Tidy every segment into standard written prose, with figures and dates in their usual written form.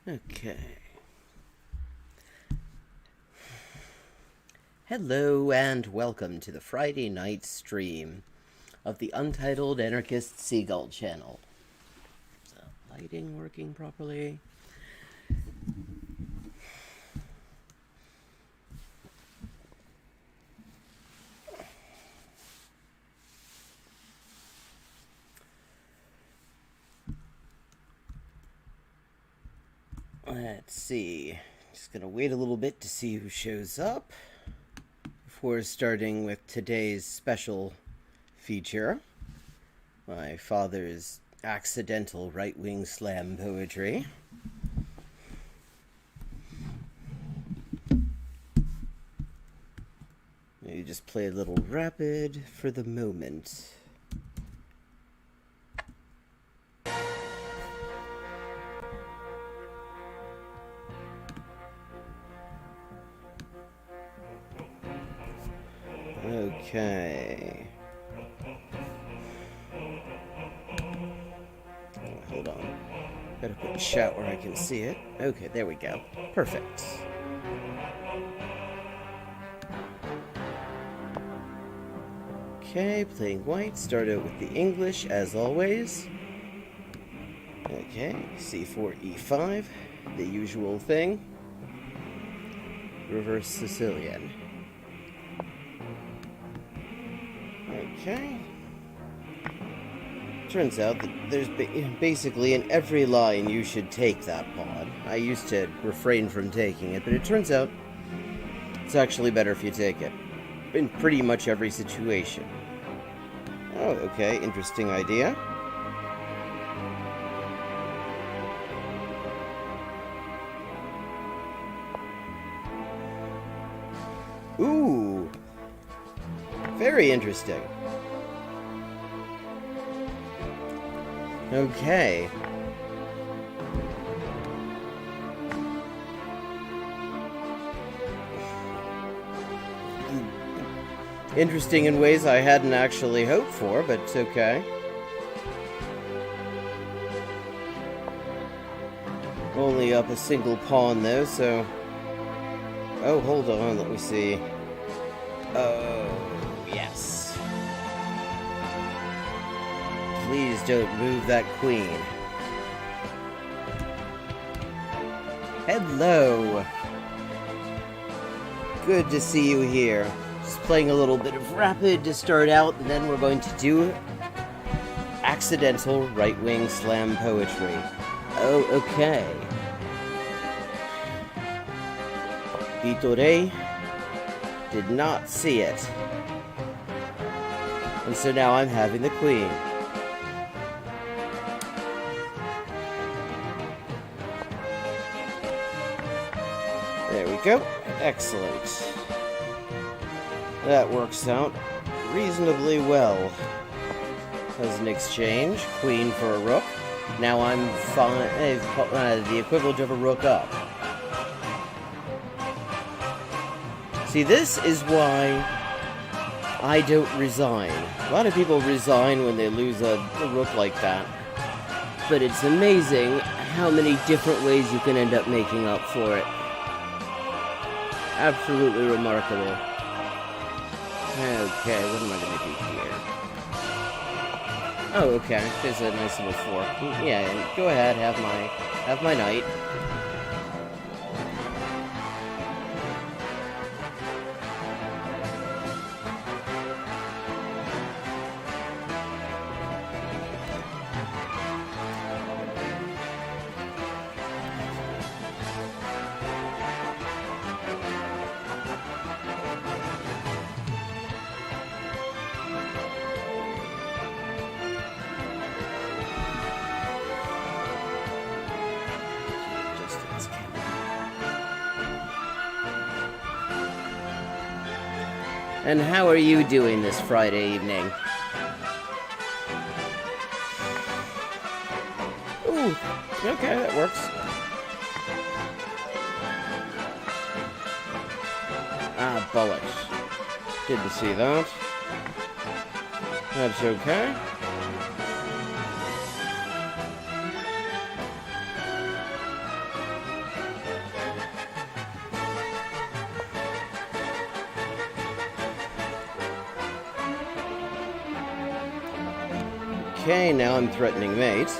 Okay. Hello and welcome to the Friday night stream of the Untitled Anarchist Seagull channel. Is the lighting working properly? Let's see. Just gonna wait a little bit to see who shows up before starting with today's special feature. My father's accidental right-wing slam poetry. You just play a little rapid for the moment. Okay. Hold on. Gotta put the chat where I can see it. Okay, there we go. Perfect. Okay, playing white. Start out with the English, as always. Okay, c4, e5. The usual thing. Reverse Sicilian. Okay. Turns out that there's basically in every line you should take that pawn. I used to refrain from taking it, but it turns out it's actually better if you take it. In pretty much every situation. Oh, okay. Interesting idea. Ooh. Very interesting. Okay. Interesting in ways I hadn't actually hoped for, but it's okay. Only up a single pawn, though, so... Oh, hold on, let me see. Oh, yes. Please don't move that queen. Hello. Good to see you here. Just playing a little bit of rapid to start out, and then we're going to do accidental right-wing slam poetry. Oh, okay. Vittore did not see it. And so now I'm having the queen. There we go. Excellent. That works out reasonably well. As an exchange, queen for a rook. Now I'm the equivalent of a rook up. See, this is why I don't resign. A lot of people resign when they lose a rook like that. But it's amazing how many different ways you can end up making up for it. Absolutely remarkable. Okay, what am I going to do here? Oh, okay. There's a nice little fork. Yeah, go ahead, have my knight. And how are you doing this Friday evening? Ooh, okay, that works. Ah, bollocks. Didn't see that. That's okay. Okay, now I'm threatening mate.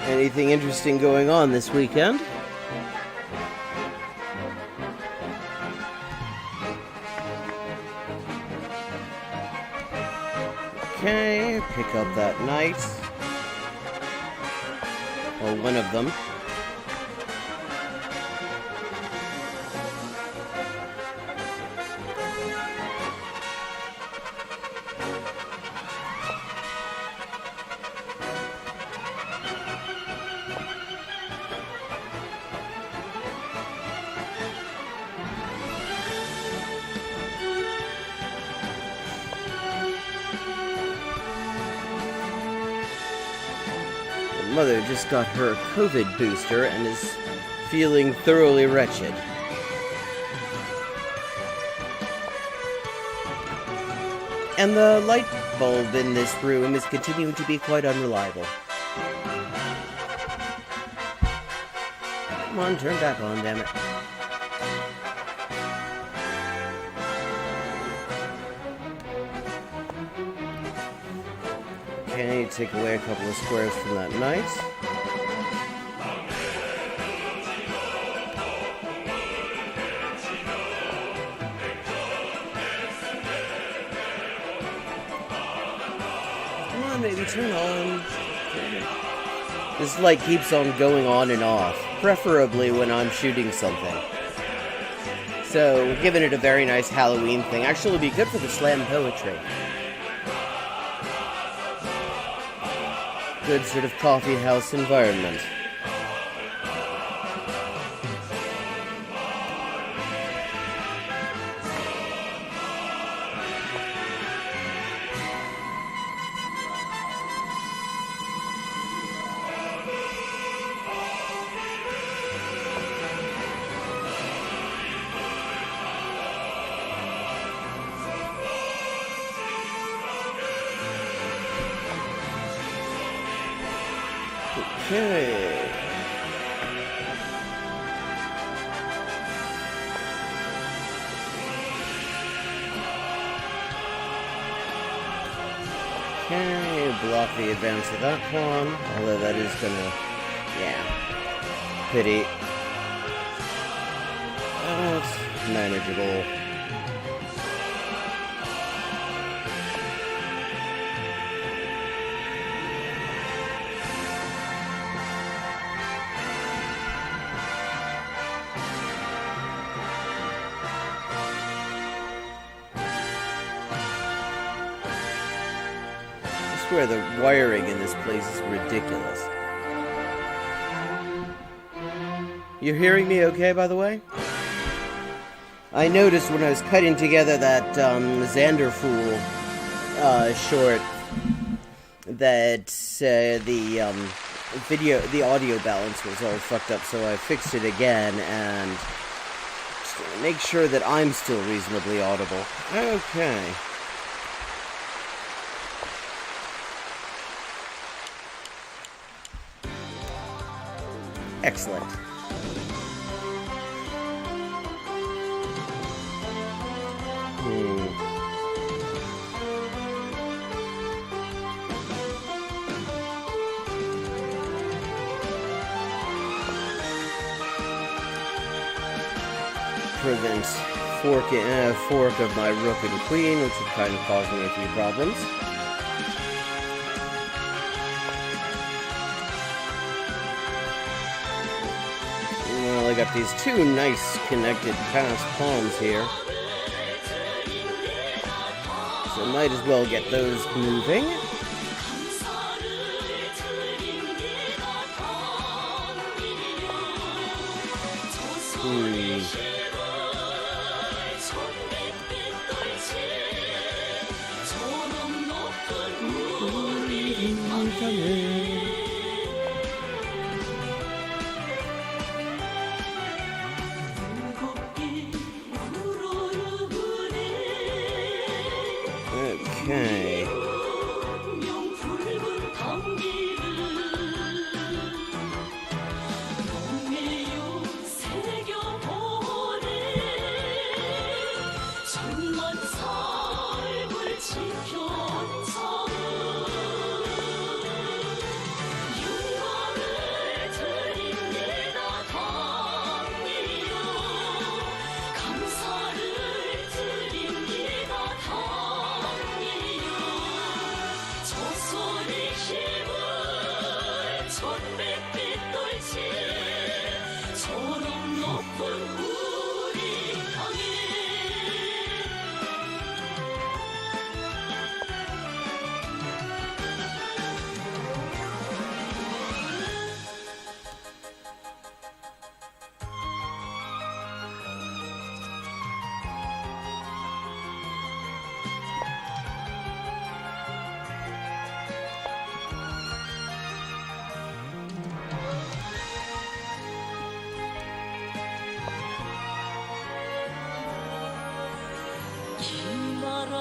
Anything interesting going on this weekend? Okay, pick up that knight. Or one of them. Mother just got her COVID booster and is feeling thoroughly wretched. And the light bulb in this room is continuing to be quite unreliable. Come on, turn back on, damn it. Okay, take away a couple of squares from that knight. Come on, baby, turn on. This light keeps on going on and off, preferably when I'm shooting something. So, giving it a very nice Halloween thing. Actually, it'd be good for the slam poetry. Good sort of coffee house environment. Okay. Okay, block the advance of that one, although that is gonna, yeah, pity. That's manageable. I swear the wiring in this place is ridiculous. You're hearing me okay, by the way? I noticed when I was cutting together that Xanderfool short that the audio balance was all fucked up, so I fixed it again and just to make sure that I'm still reasonably audible. Okay. Excellent. Prevent fork of my rook and queen, which would kind of cause me a few problems. Well, I got these two nice connected passed pawns here, so might as well get those moving. Okay.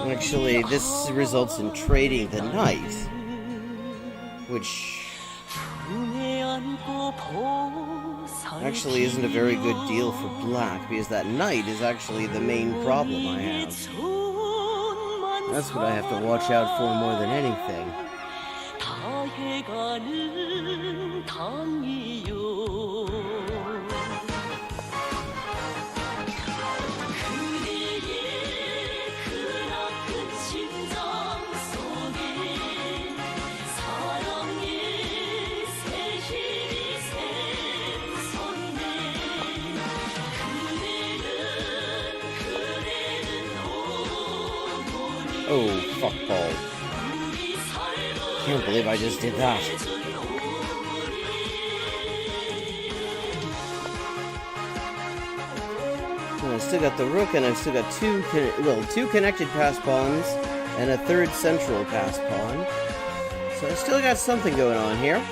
Actually, this results in trading the knight, which actually isn't a very good deal for black, because that knight is actually the main problem I have. That's what I have to watch out for more than anything. Oh, fuck ball. Can't believe I just did that. And I still got the rook, and I've still got two connected pass pawns, and a third central pass pawn. So I still got something going on here.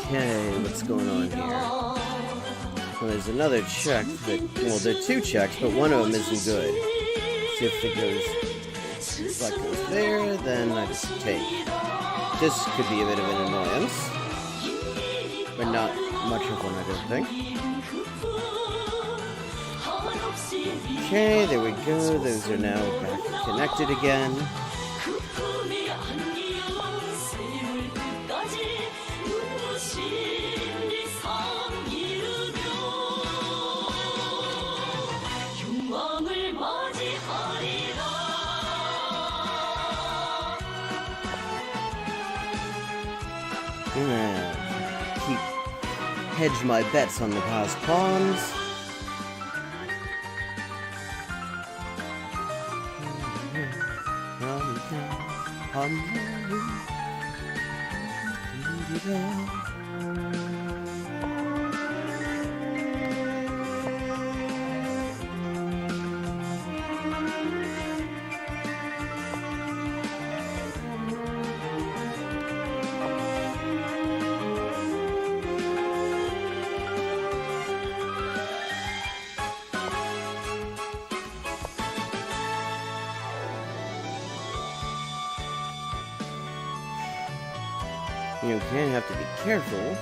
Okay, what's going on here? Well, there's another check that, well, there are two checks, but one of them isn't good. So if it goes, if that goes there, then I just take. This could be a bit of an annoyance, but not much of one, I don't think. Okay, there we go. Those are now back connected again. Hedge my bets on the past pawns. You can have to be careful.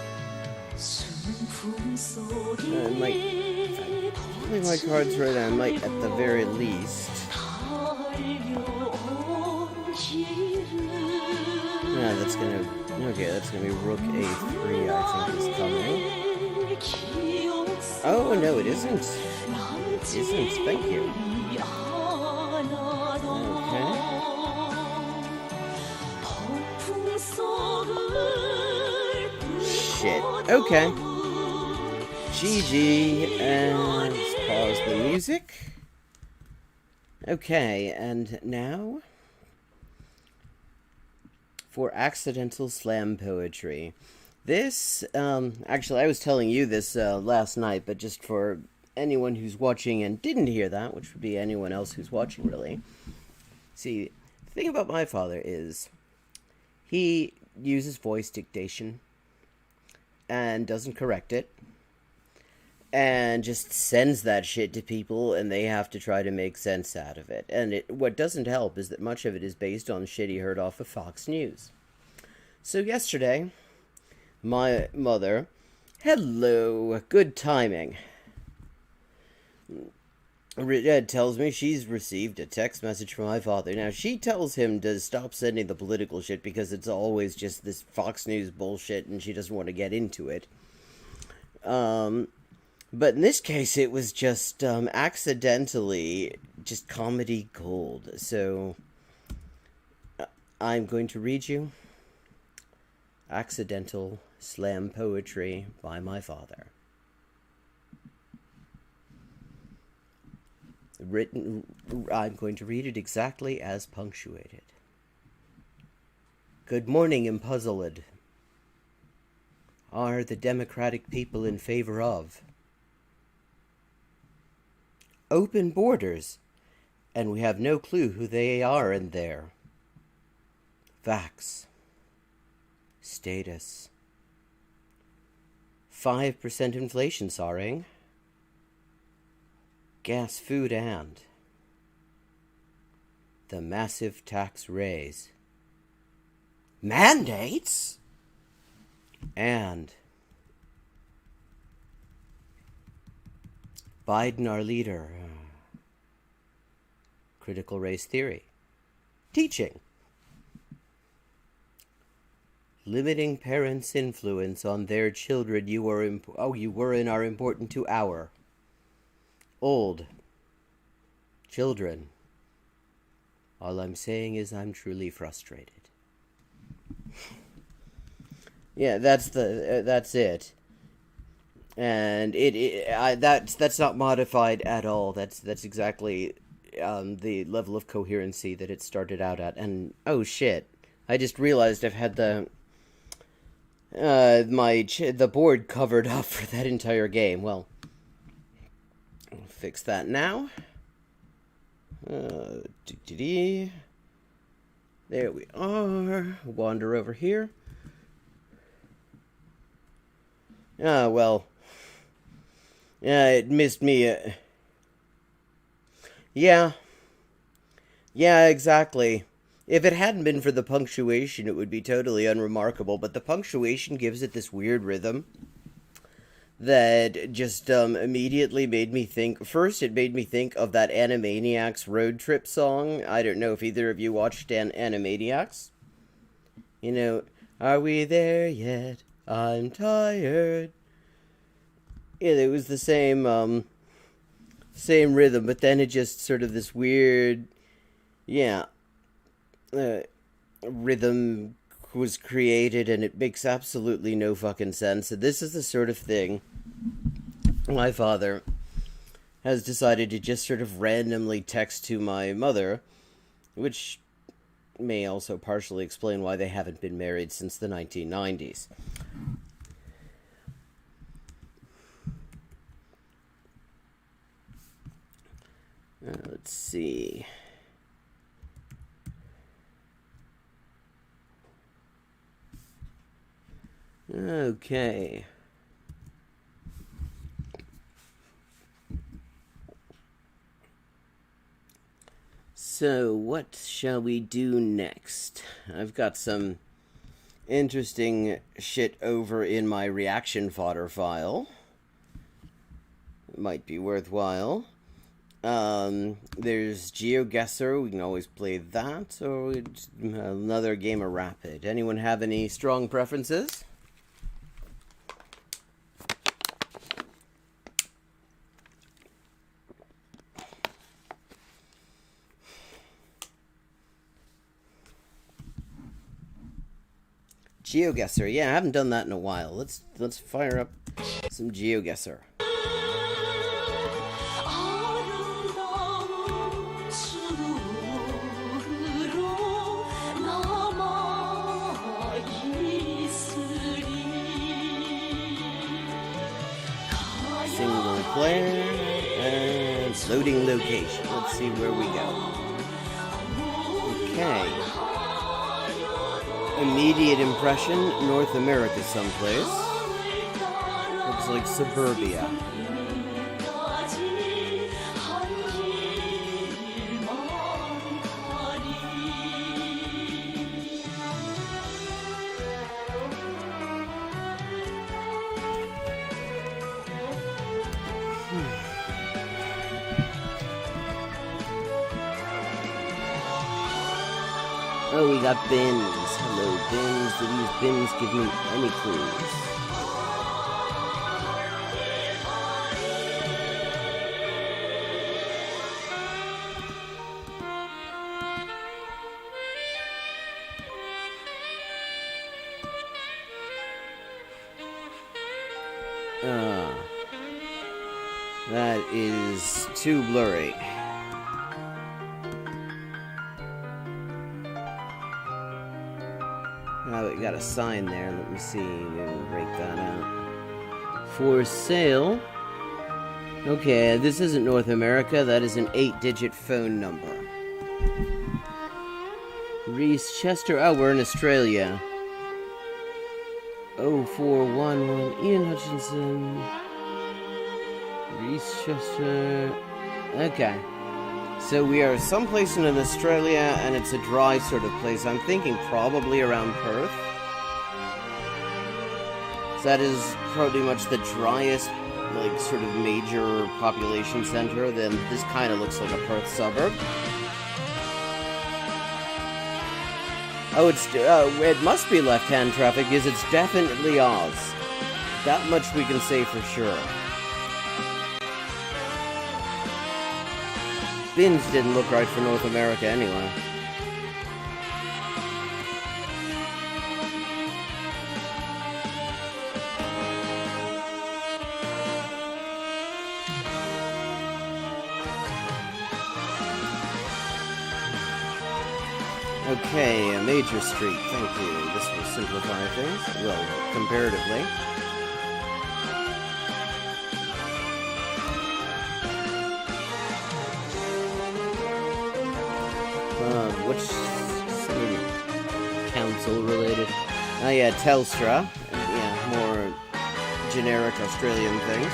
I might play my cards right. I might, at the very least. Yeah, that's gonna. Okay, that's gonna be Rook A3. I think is coming. Oh no, it isn't. It isn't. Thank you. Okay. Shit. Okay. GG, and let's pause the music. Okay, and now for accidental slam poetry. This, actually, I was telling you this last night, but just for anyone who's watching and didn't hear that, which would be anyone else who's watching, really. See, the thing about my father is he uses voice dictation and doesn't correct it, and just sends that shit to people, and they have to try to make sense out of it. And what doesn't help is that much of it is based on shit he heard off of Fox News. So yesterday, my mother, hello, good timing, tells me she's received a text message from my father. Now, she tells him to stop sending the political shit because it's always just this Fox News bullshit and she doesn't want to get into it. But in this case, it was just accidentally just comedy gold. So I'm going to read you accidental slam poetry by my father. Written, I'm going to read it exactly as punctuated. Good morning, Impuzzled. Are the democratic people in favor of open borders, and we have no clue who they are in there? Vax. Status. 5% inflation, Saring. Gas, food, and the massive tax raise. Mandates? And Biden, our leader. Critical race theory. Teaching. Limiting parents' influence on their children. You were in our important to our. Old. Children. All I'm saying is I'm truly frustrated. Yeah, that's it. And that's not modified at all. That's exactly the level of coherency that it started out at. And oh shit, I just realized I've had the board covered up for that entire game. Well, I'll fix that now. There we are. Wander over here. Ah, well. Yeah, it missed me. Yeah. Yeah, exactly. If it hadn't been for the punctuation, it would be totally unremarkable, but the punctuation gives it this weird rhythm that just immediately made me think. First, it made me think of that Animaniacs road trip song. I don't know if either of you watched Animaniacs. You know, are we there yet? I'm tired. Yeah, it was the same rhythm, but then it just sort of this weird, rhythm was created, and it makes absolutely no fucking sense. And this is the sort of thing my father has decided to just sort of randomly text to my mother, which may also partially explain why they haven't been married since the 1990s. Let's see. Okay. So, what shall we do next? I've got some interesting shit over in my reaction fodder file. It might be worthwhile. There's GeoGuessr. We can always play that, or another game of Rapid. Anyone have any strong preferences? GeoGuessr. Yeah, I haven't done that in a while. Let's fire up some GeoGuessr. Single player and loading location. Let's see where we go. Okay. Immediate impression, North America someplace. Looks like suburbia. Oh, we got bins. Hello, bins. Do these bins give me any clues? That is too blurry. Now we got a sign there. Let me see. Maybe we'll break that out. For sale. Okay, this isn't North America. That is an 8-digit phone number. Reese Chester. Oh, we're in Australia. 0411 Ian Hutchinson. Reese Chester. Okay. So we are someplace in Australia, and it's a dry sort of place. I'm thinking probably around Perth. So that is probably much the driest, like, sort of major population center. Then this kind of looks like a Perth suburb. Oh, it must be left-hand traffic, because it's definitely Oz. That much we can say for sure. Bins didn't look right for North America anyway. Okay, a major street, thank you. This will simplify things, well, comparatively. Which council related? Oh yeah, Telstra. Yeah, more generic Australian things.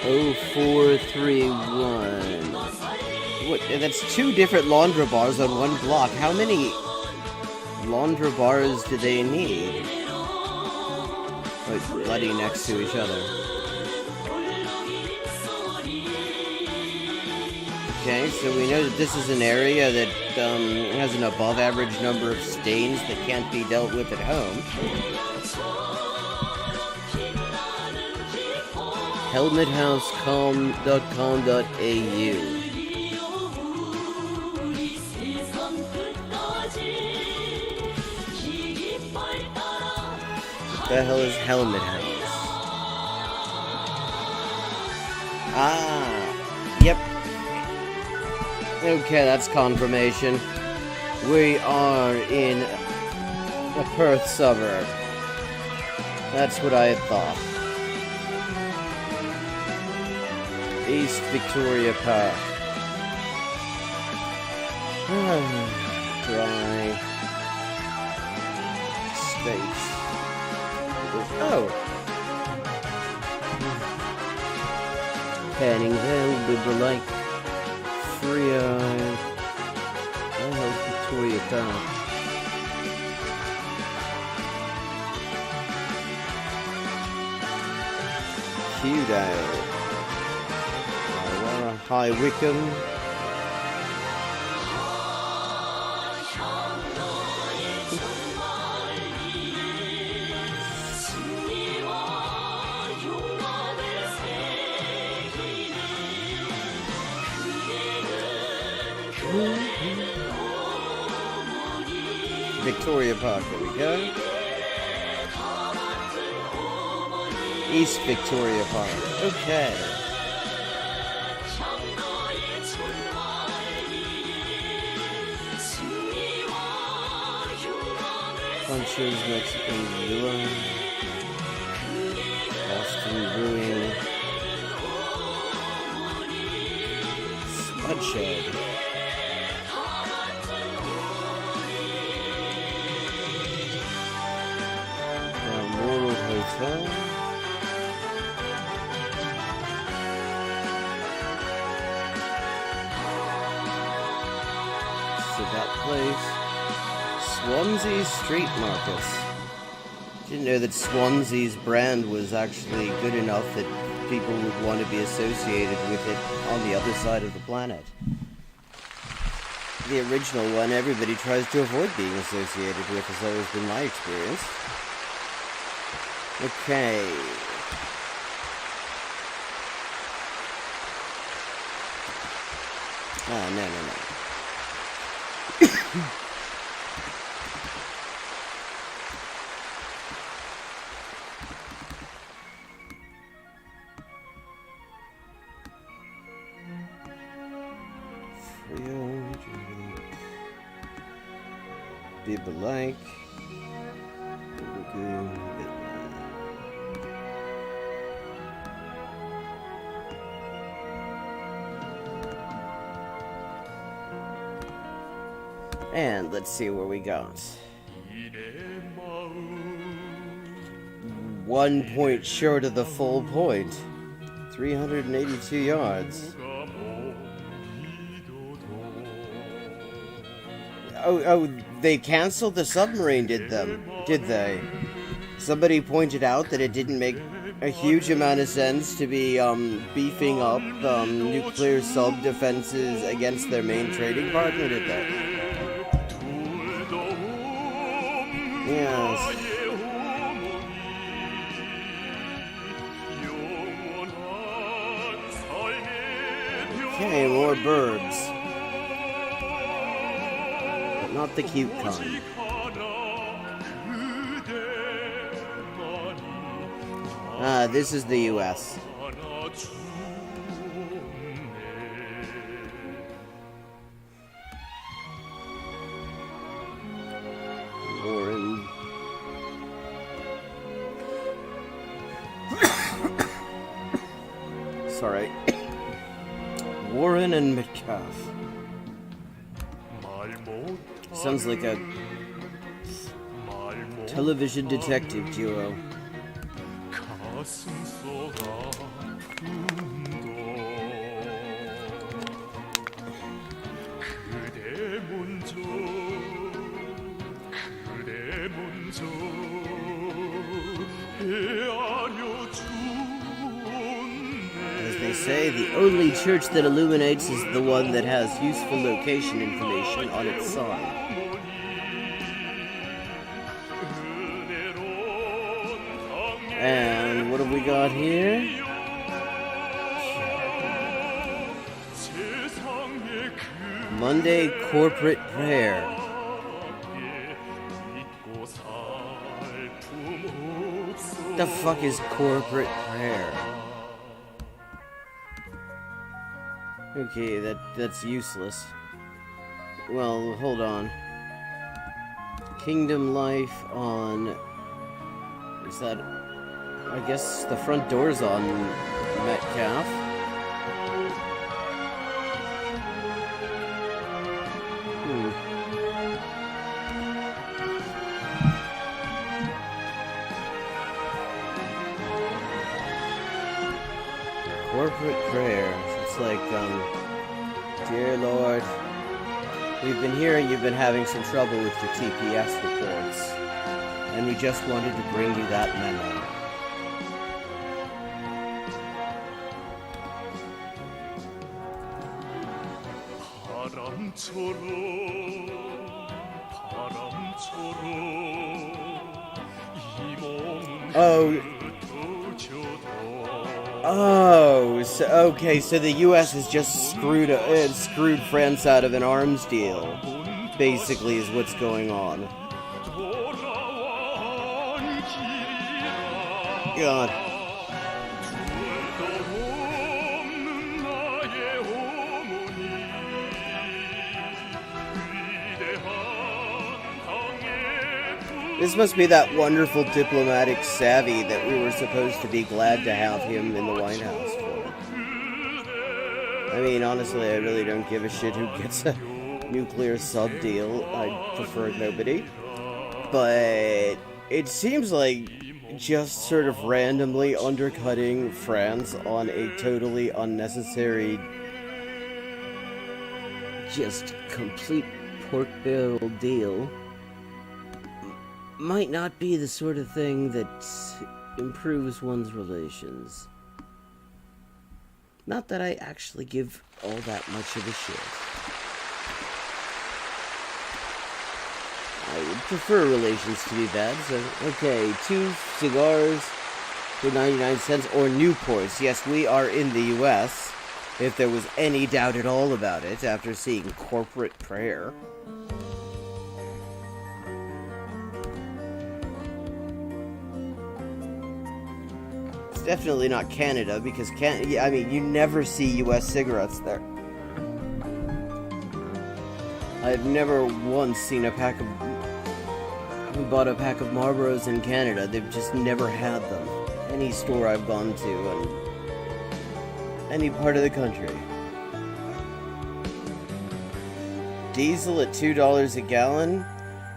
Oh, 431. What? That's 2 different Laundra bars on one block. How many Laundra bars do they need? Like, bloody next to each other. Okay, so we know that this is an area that has an above-average number of stains that can't be dealt with at home. helmethousecom.com.au. What the hell is Helmet House? Ah, yep. Okay, that's confirmation. We are in a Perth suburb. That's what I had thought. East Victoria Park. Dry space. Oh! Panningvale, Liberlake, Freo. Oh, Victoria Park. Hughdale. High Wycombe. Victoria Park, there we go. East Victoria Park. Okay. Punches, Mexican Villa, Boston Brewing, Spudshed, Balmoral Hotel, so that place. Swansea Street Markets. Didn't know that Swansea's brand was actually good enough that people would want to be associated with it on the other side of the planet. the original one everybody tries to avoid being associated with, has always been my experience. Okay. Ah, no. Bibelike. And let's see where we got. 1 point short of the full point. 382 yards. Oh, they canceled the submarine, did they? Somebody pointed out that it didn't make a huge amount of sense to be beefing up nuclear sub-defenses against their main trading partner, did they? Yes. Okay, more birds. But not the cute kind. Ah, this is the US. Warren. Sorry. Warren and Metcalf. Sounds like a television detective duo. As they say, the only church that illuminates is the one that has useful location information on its sign. And what have we got here? Monday corporate prayer. The fuck is corporate prayer? Okay, that's useless. Well, hold on. Kingdom Life on... Is that... I guess the front door's on Metcalf. Corporate prayer. It's like, dear Lord, we've been hearing you've been having some trouble with your TPS reports, and we just wanted to bring you that memo. Oh, so, okay, so the U.S. has just screwed France out of an arms deal, basically, is what's going on. God. This must be that wonderful diplomatic savvy that we were supposed to be glad to have him in the White House for. I mean, honestly, I really don't give a shit who gets a nuclear sub deal. I prefer nobody. But it seems like just sort of randomly undercutting France on a totally unnecessary, just complete pork barrel deal might not be the sort of thing that improves one's relations. Not that I actually give all that much of a shit. I would prefer relations to be bad, so, okay, 2 cigars for 99 cents, or Newports. Yes, we are in the U.S., if there was any doubt at all about it, after seeing Corporate Prayer. It's definitely not Canada, because I mean, you never see U.S. cigarettes there. I've never once seen bought a pack of Marlboros in Canada. They've just never had them. Any store I've gone to, and any part of the country. Diesel at $2 a gallon?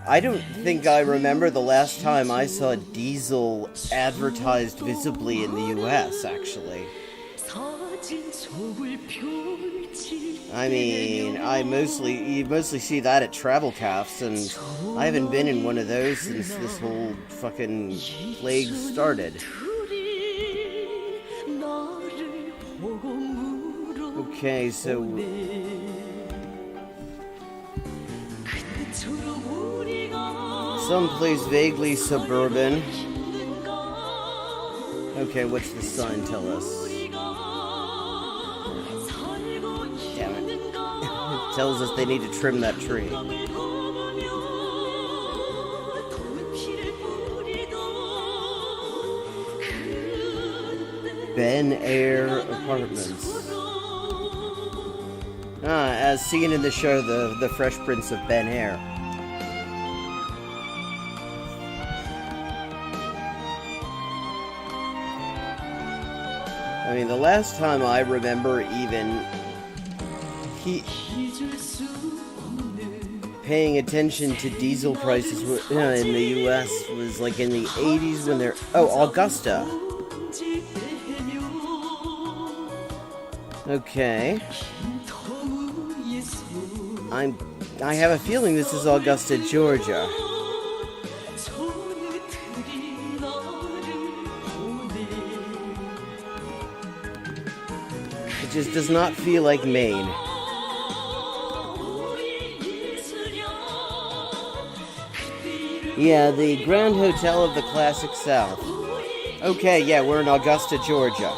I don't think I remember the last time I saw diesel advertised visibly in the US, actually. I mean, you mostly see that at travel cafes, and I haven't been in one of those since this whole fucking plague started. Okay, so... someplace vaguely suburban. Okay, what's the sign tell us? Damn it. It tells us they need to trim that tree. Ben Air Apartments. As seen in the show, The Fresh Prince of Ben Air. I mean, the last time I remember even paying attention to diesel prices in the U.S. was like in the 80s when they're... Oh, Augusta. Okay. I have a feeling this is Augusta, Georgia. It just does not feel like Maine. Yeah, the Grand Hotel of the Classic South. Okay, yeah, we're in Augusta, Georgia.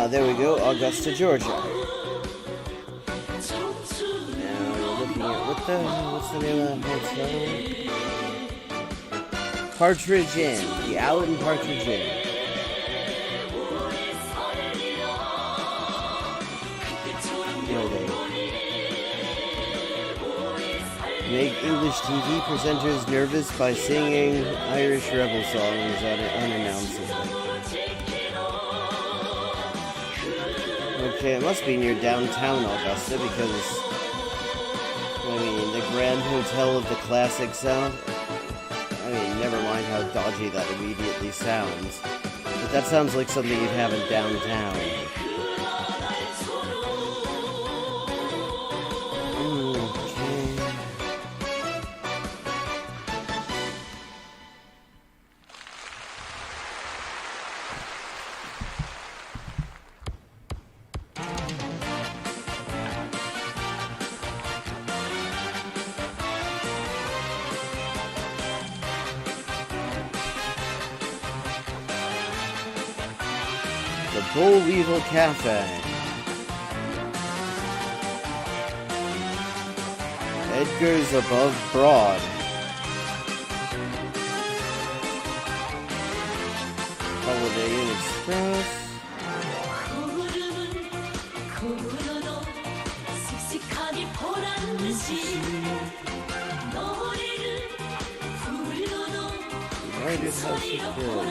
There we go, Augusta, Georgia. Now we're looking at what's the name of that hotel? Partridge Inn, the Allen Partridge Inn. Where are they? Make English TV presenters nervous by singing Irish rebel songs unannounced. Okay, it must be near downtown Augusta because, I mean, the Grand Hotel of the Classic South. I mean, never mind how dodgy that immediately sounds. But that sounds like something you'd have in downtown. The Boll Weevil Cafe. Edgar's Above Broad. Holiday Inn Express. United House of Bill.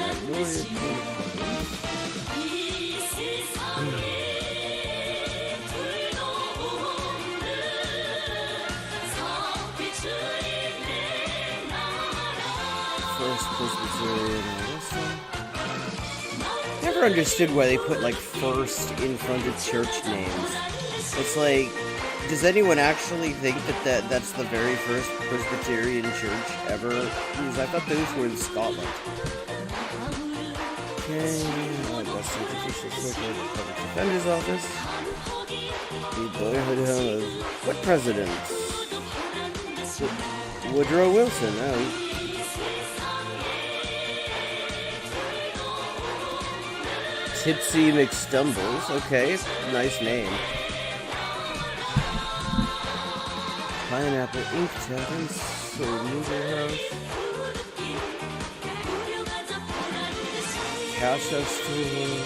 Presbyterian Augusta. Never understood why they put, like, first in front of church names. It's like, does anyone actually think that that's the very first Presbyterian church ever? Because I thought those were in Scotland. Okay, Augusta Judicial Circuit, Public Defender's Office. The boyhood home of what president? Woodrow Wilson. Oh. Tipsy McStumbles. Okay, nice name. Pineapple Ink Tavern. Soul Movie House. Casa Store.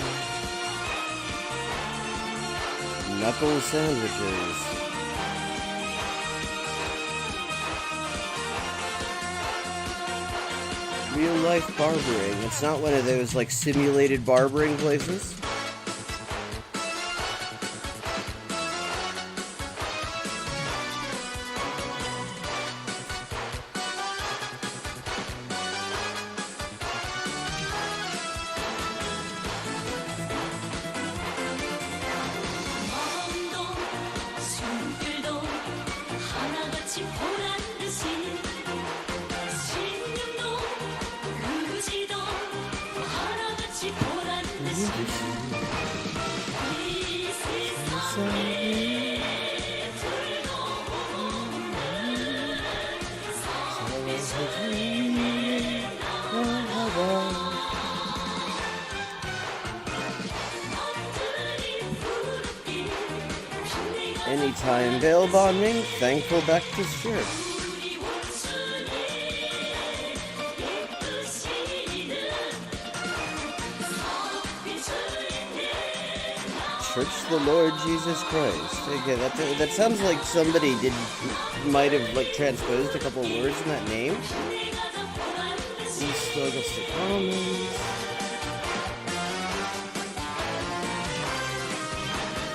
Knuckle Sandwiches. Real life barbering. It's not one of those like simulated barbering places. Anytime bail bonding, Thankful Baptist Church. Church of the Lord Jesus Christ. Okay, that sounds like somebody might have like transposed a couple words in that name. East Augusta Commons.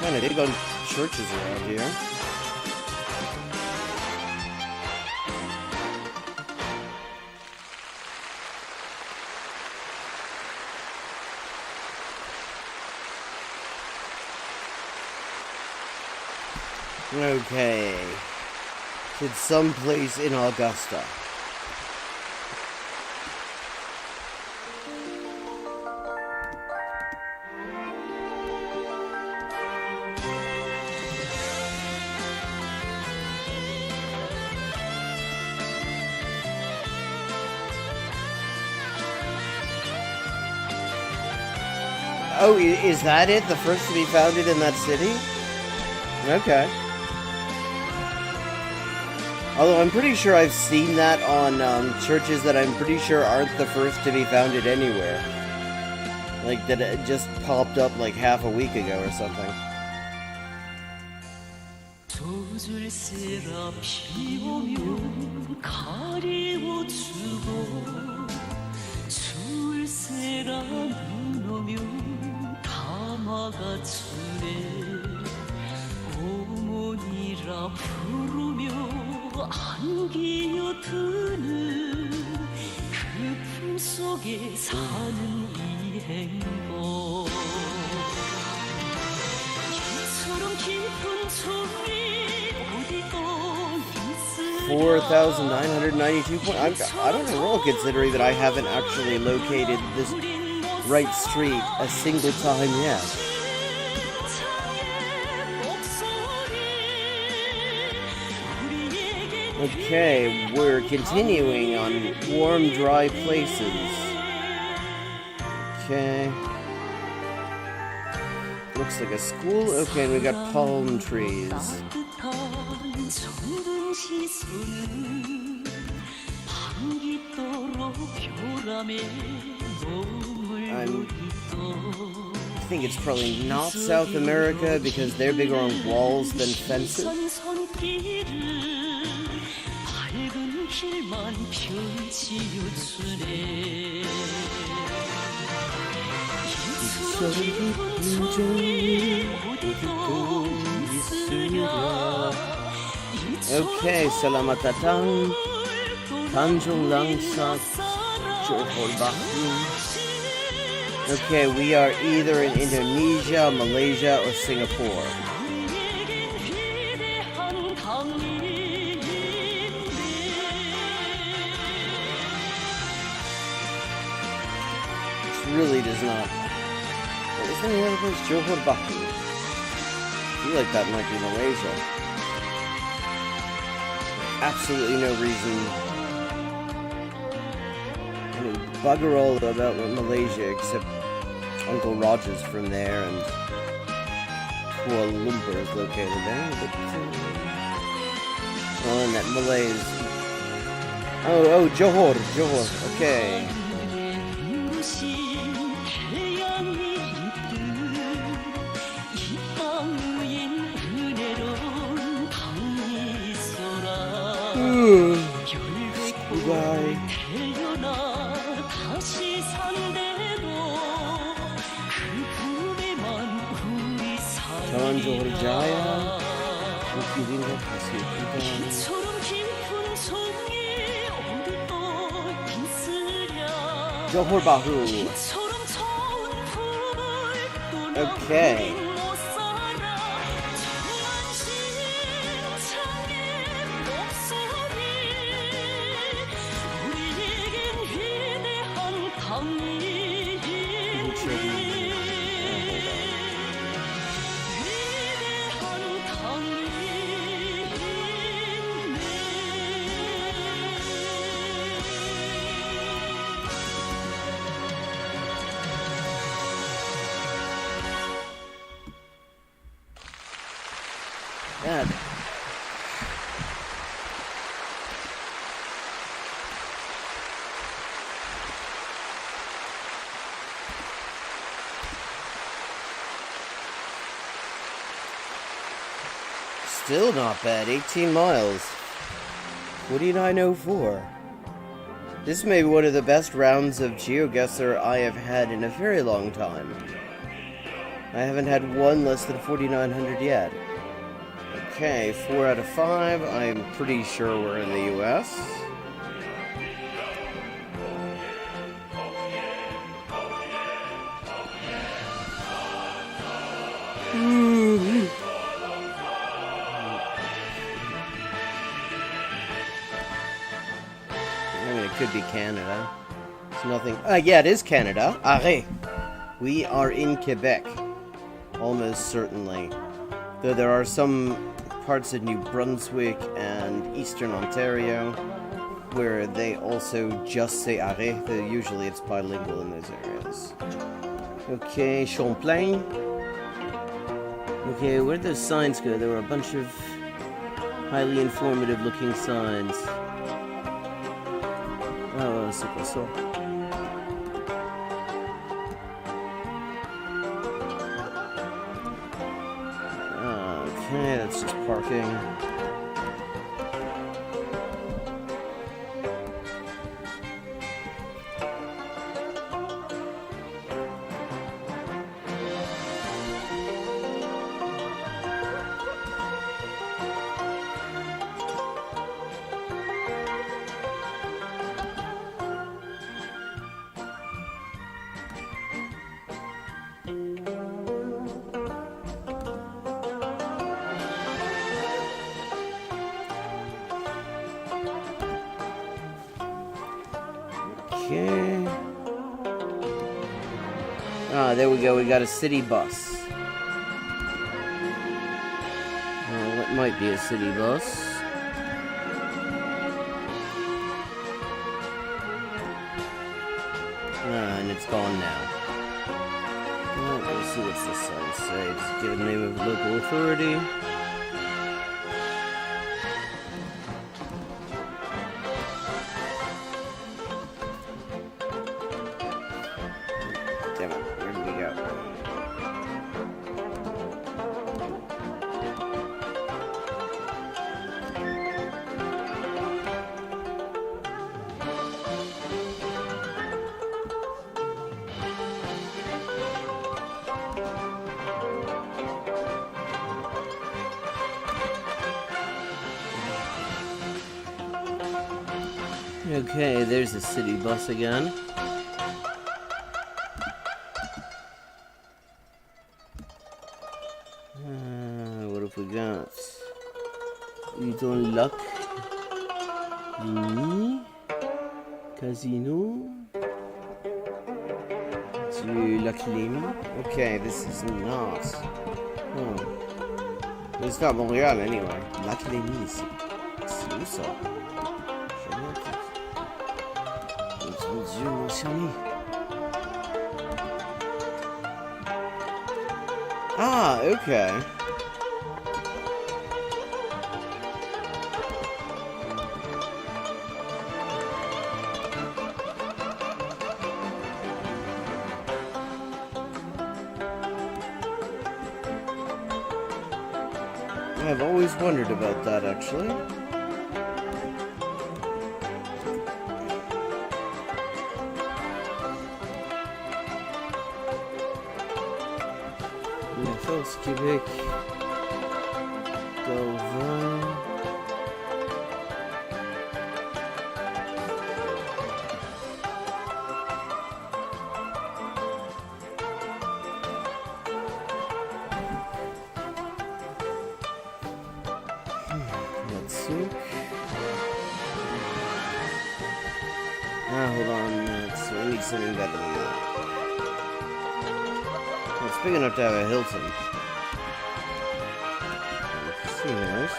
Kind of big on churches around here. Okay. It's someplace in Augusta. Oh, is that it? The first to be founded in that city? Okay. Although I'm pretty sure I've seen that on churches that I'm pretty sure aren't the first to be founded anywhere. Like that it just popped up like half a week ago or something. 안기어 드는 그 품속에 사는 이 행복 이처럼 깊은 소리 어디도 있으랴 4,992 points. I'm on a roll considering that I haven't actually located this right street a single time yet. Okay, we're continuing on warm, dry places. Okay. Looks like a school. Okay, and we got palm trees. I think it's probably not South America because they're bigger on walls than fences. Okay, Selamat Datang, Tanjung Langsat Johor Bahru. Okay, we are either in Indonesia, Malaysia, or Singapore. This really does not. Is there any other place? Johor Bahru. I feel like that might be Malaysia. Absolutely no reason. I mean, bugger all about Malaysia except Uncle Roger's from there and Kuala Lumpur is located there. But, well, and that Malay is. Oh, Johor, okay. Bye. Jalan Johor Jaya. Johor Bahru. Okay. God. Still not bad. 18 miles. 49.04. This may be one of the best rounds of GeoGuessr I have had in a very long time. I haven't had one less than 4,900 yet. Okay, 4 out of 5. I'm pretty sure we're in the US. I mean, it could be Canada. It's nothing. Yeah, it is Canada. Arrête. We are in Quebec. Almost certainly. Though there are some parts of New Brunswick and Eastern Ontario where they also just say arrêt. Usually it's bilingual in those areas. Okay, Champlain. Okay, where'd those signs go? There were a bunch of highly informative looking signs. Oh, c'est quoi ça? Okay, that's just parking. Okay. Ah, there we go. We got a city bus. Well, it might be a city bus. Ah, and it's gone now. Well, let's see what's this sign say. Just give the name of the local authority. Damn it, where did we go? Okay, there's the city bus again. What have we got? We don't luck. Casino. Du Lac-Lémy. Okay, this is not. It's not Montreal anyway. Lac-Lémy, c'est où ça? Mon Dieu, mon chéri. Ah, okay. I've always wondered about that, actually. La Force Québec. Gauvin. Hold on. So I need something better than that. Well, it's big enough to have a Hilton. Casinos.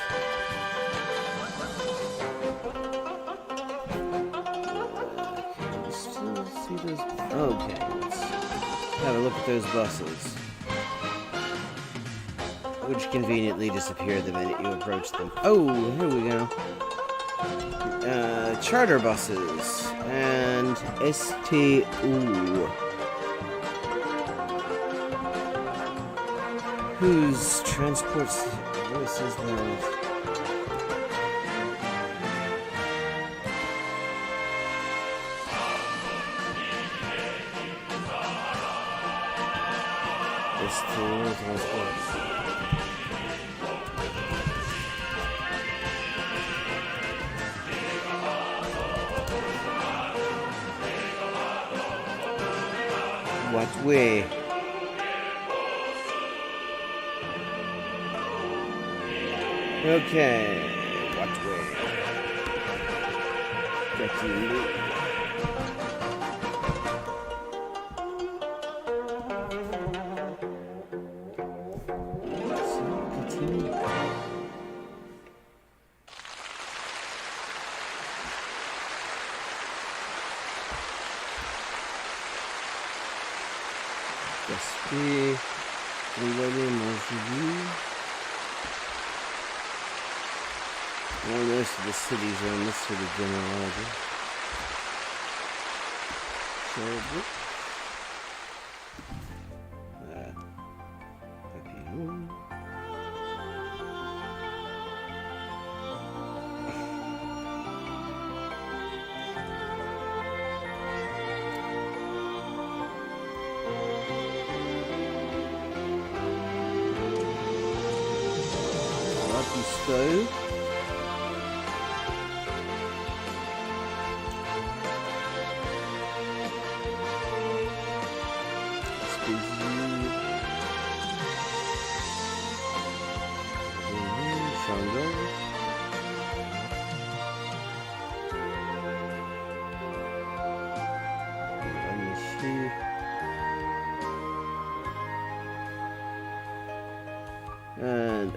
Can we still see those? Okay, let's have a look at those buses. Which conveniently disappear the minute you approach them. Oh, here we go. Charter buses and STU. Whose transports? What says that? STU transport. What way? Okay, what way? Get you. Gaspé, Convaler, Montjoly. All the rest of the cities are in this sort of general order. Sherbrooke. Papillon. Stove.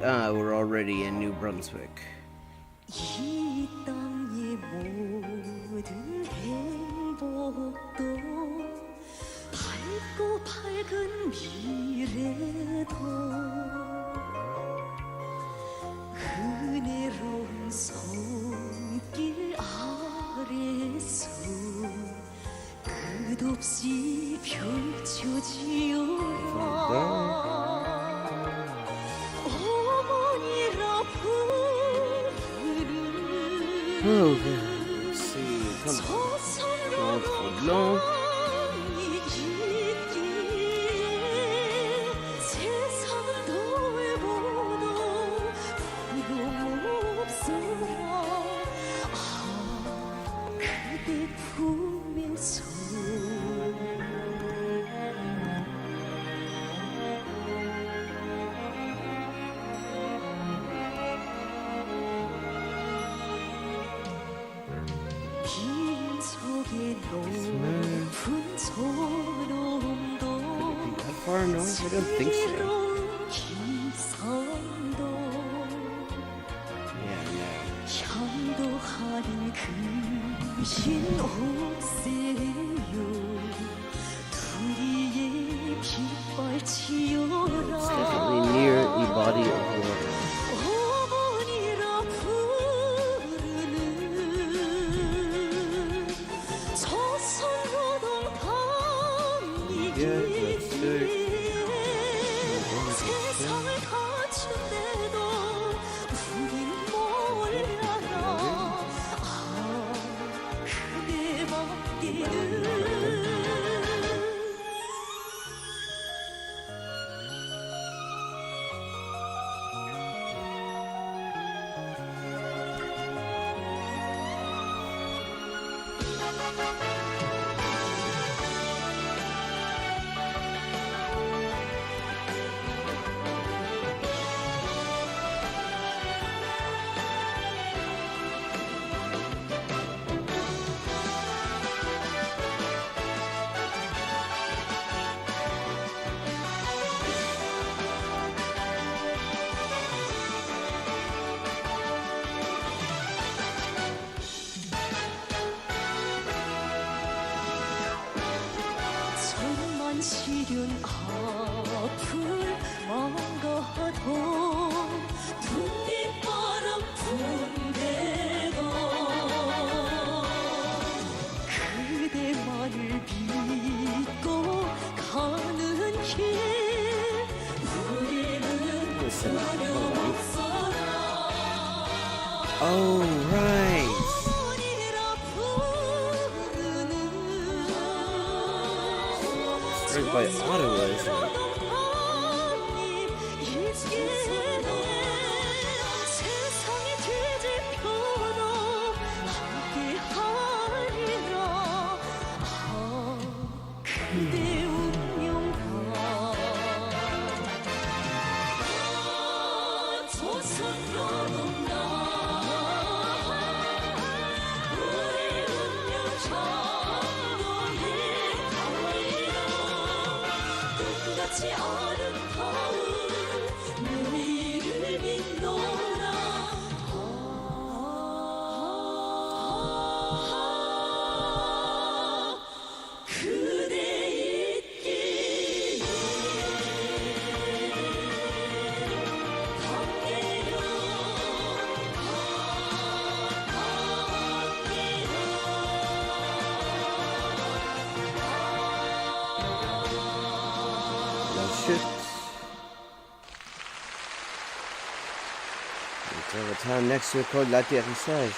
And we're already in New Brunswick. 이 땅의 모든 행복도 밝고 밝은 미래도 은혜로운 손길 아래서 끝없이 펼쳐지어라. Okay, let's see. Come on. Blanc. far north? I don't think so. 기상도 Yeah, no. 향도하는 그신 옷세요 둘이의 빗발 It's 치여라 definitely near a body of water. 어머니라 부르는 조선노동 Yeah, that's 밤이기에 it. 세상을 갖춘데도 우린 몰라라 아 그대밖에는 천만 시련 앞을 망가도 둥깃바람 분대도 그대만을 믿고 가는 길 우리는 소용없어라 Oh, right. 어머니라 부르는 Right by Ottawa, isn't it? 세상이 뒤집혀도 함께하리라 아 그대 운명가 조선노동나 우리 운명 전도의 달리라 끝같이 아름다운 미래를 빛노라 그대 있기에 함께요 No shit. Until the town next to it called l'atterrissage.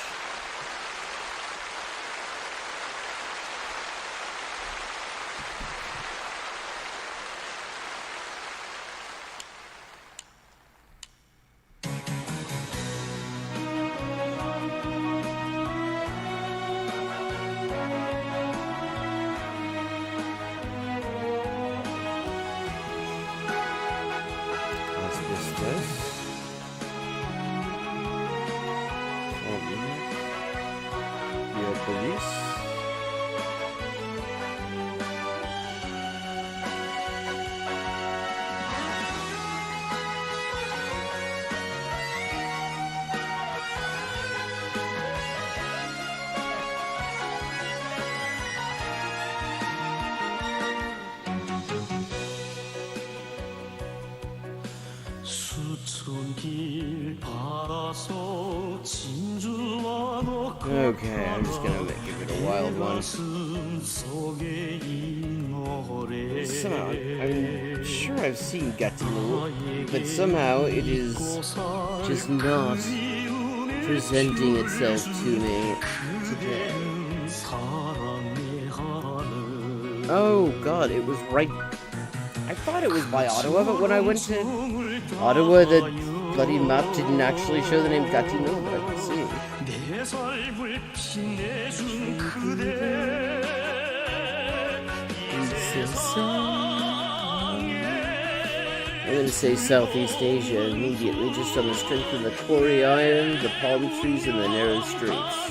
Asbestos. Police. 수천길 바라서 진주와 Okay, I'm just gonna give it a wild one. Somehow, I'm sure I've seen Gatineau, but somehow it is just not presenting itself to me today. Oh god, it was right. I thought it was by Ottawa, but when I went to Ottawa, the bloody map didn't actually show the name Gatineau, but I could see. I'm gonna say Southeast Asia immediately, just on the strength of the quarry iron, the palm trees, and the narrow streets.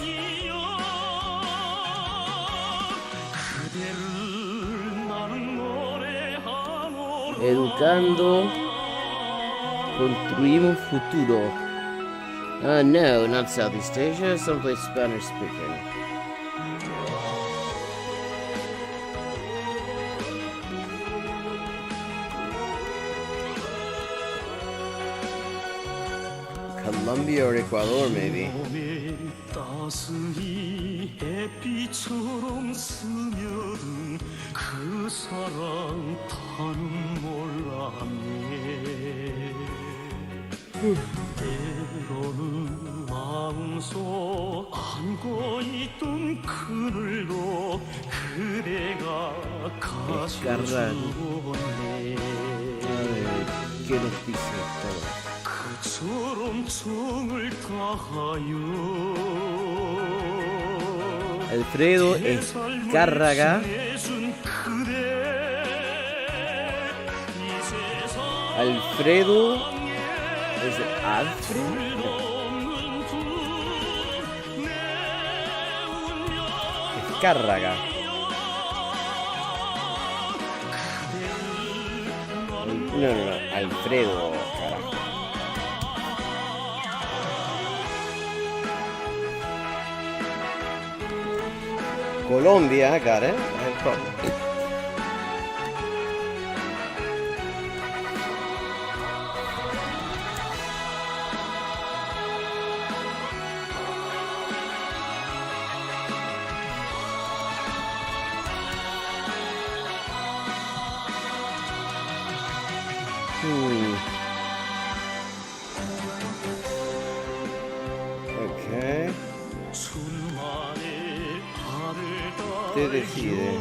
Educando. Construimos futuro. No, not Southeast Asia. Someplace Spanish speaking. Colombia or Ecuador, maybe. 몸에 따스히 햇빛처럼 스며든 그 사랑 다는 몰랐네. 때로는 마음속 안고 있던 그늘도 그대가 가져주었네. Quiero pisar. 그처럼 정을 다하여 Alfredo Escárraga. Alfredo. ¿Es Alfred? Escárraga. No, Alfredo, carajo. Colombia, I got it. I have a problem. Okay. Te decide.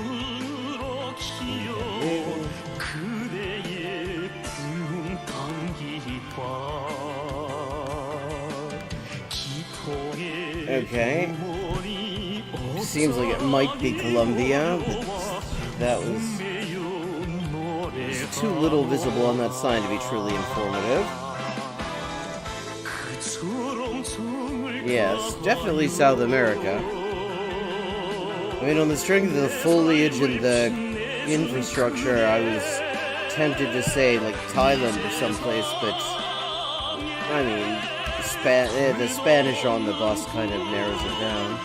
Okay. Seems like it might be Colombia, but that was too little visible on that sign to be truly informative. Yes, definitely South America. I mean, on the strength of the foliage and the infrastructure, I was tempted to say, like, Thailand or someplace, but, I mean, the Spanish on the bus kind of narrows it down.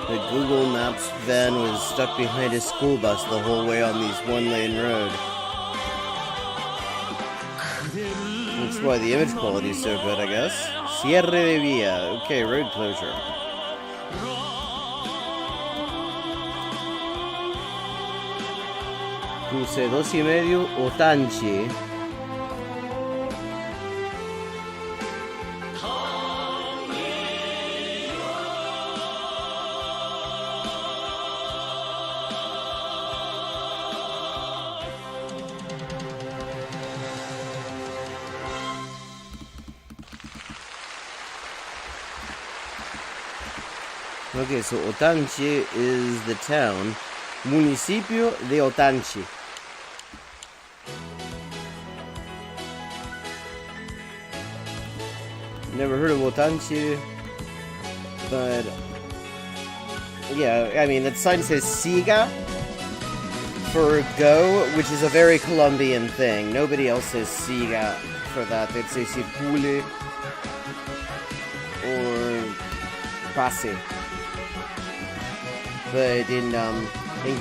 The Google Maps van was stuck behind a school bus the whole way on this one-lane road. That's why the image quality is so good, I guess. Cierre de vía. Okay, road closure. Cruce 2,5 Otanchi. Okay, so Otanchi is the town. Municipio de Otanchi. Never heard of Otanchi, but yeah, I mean, that sign says Siga for go, which is a very Colombian thing. Nobody else says Siga for that. They'd say Sipule or Pase. But in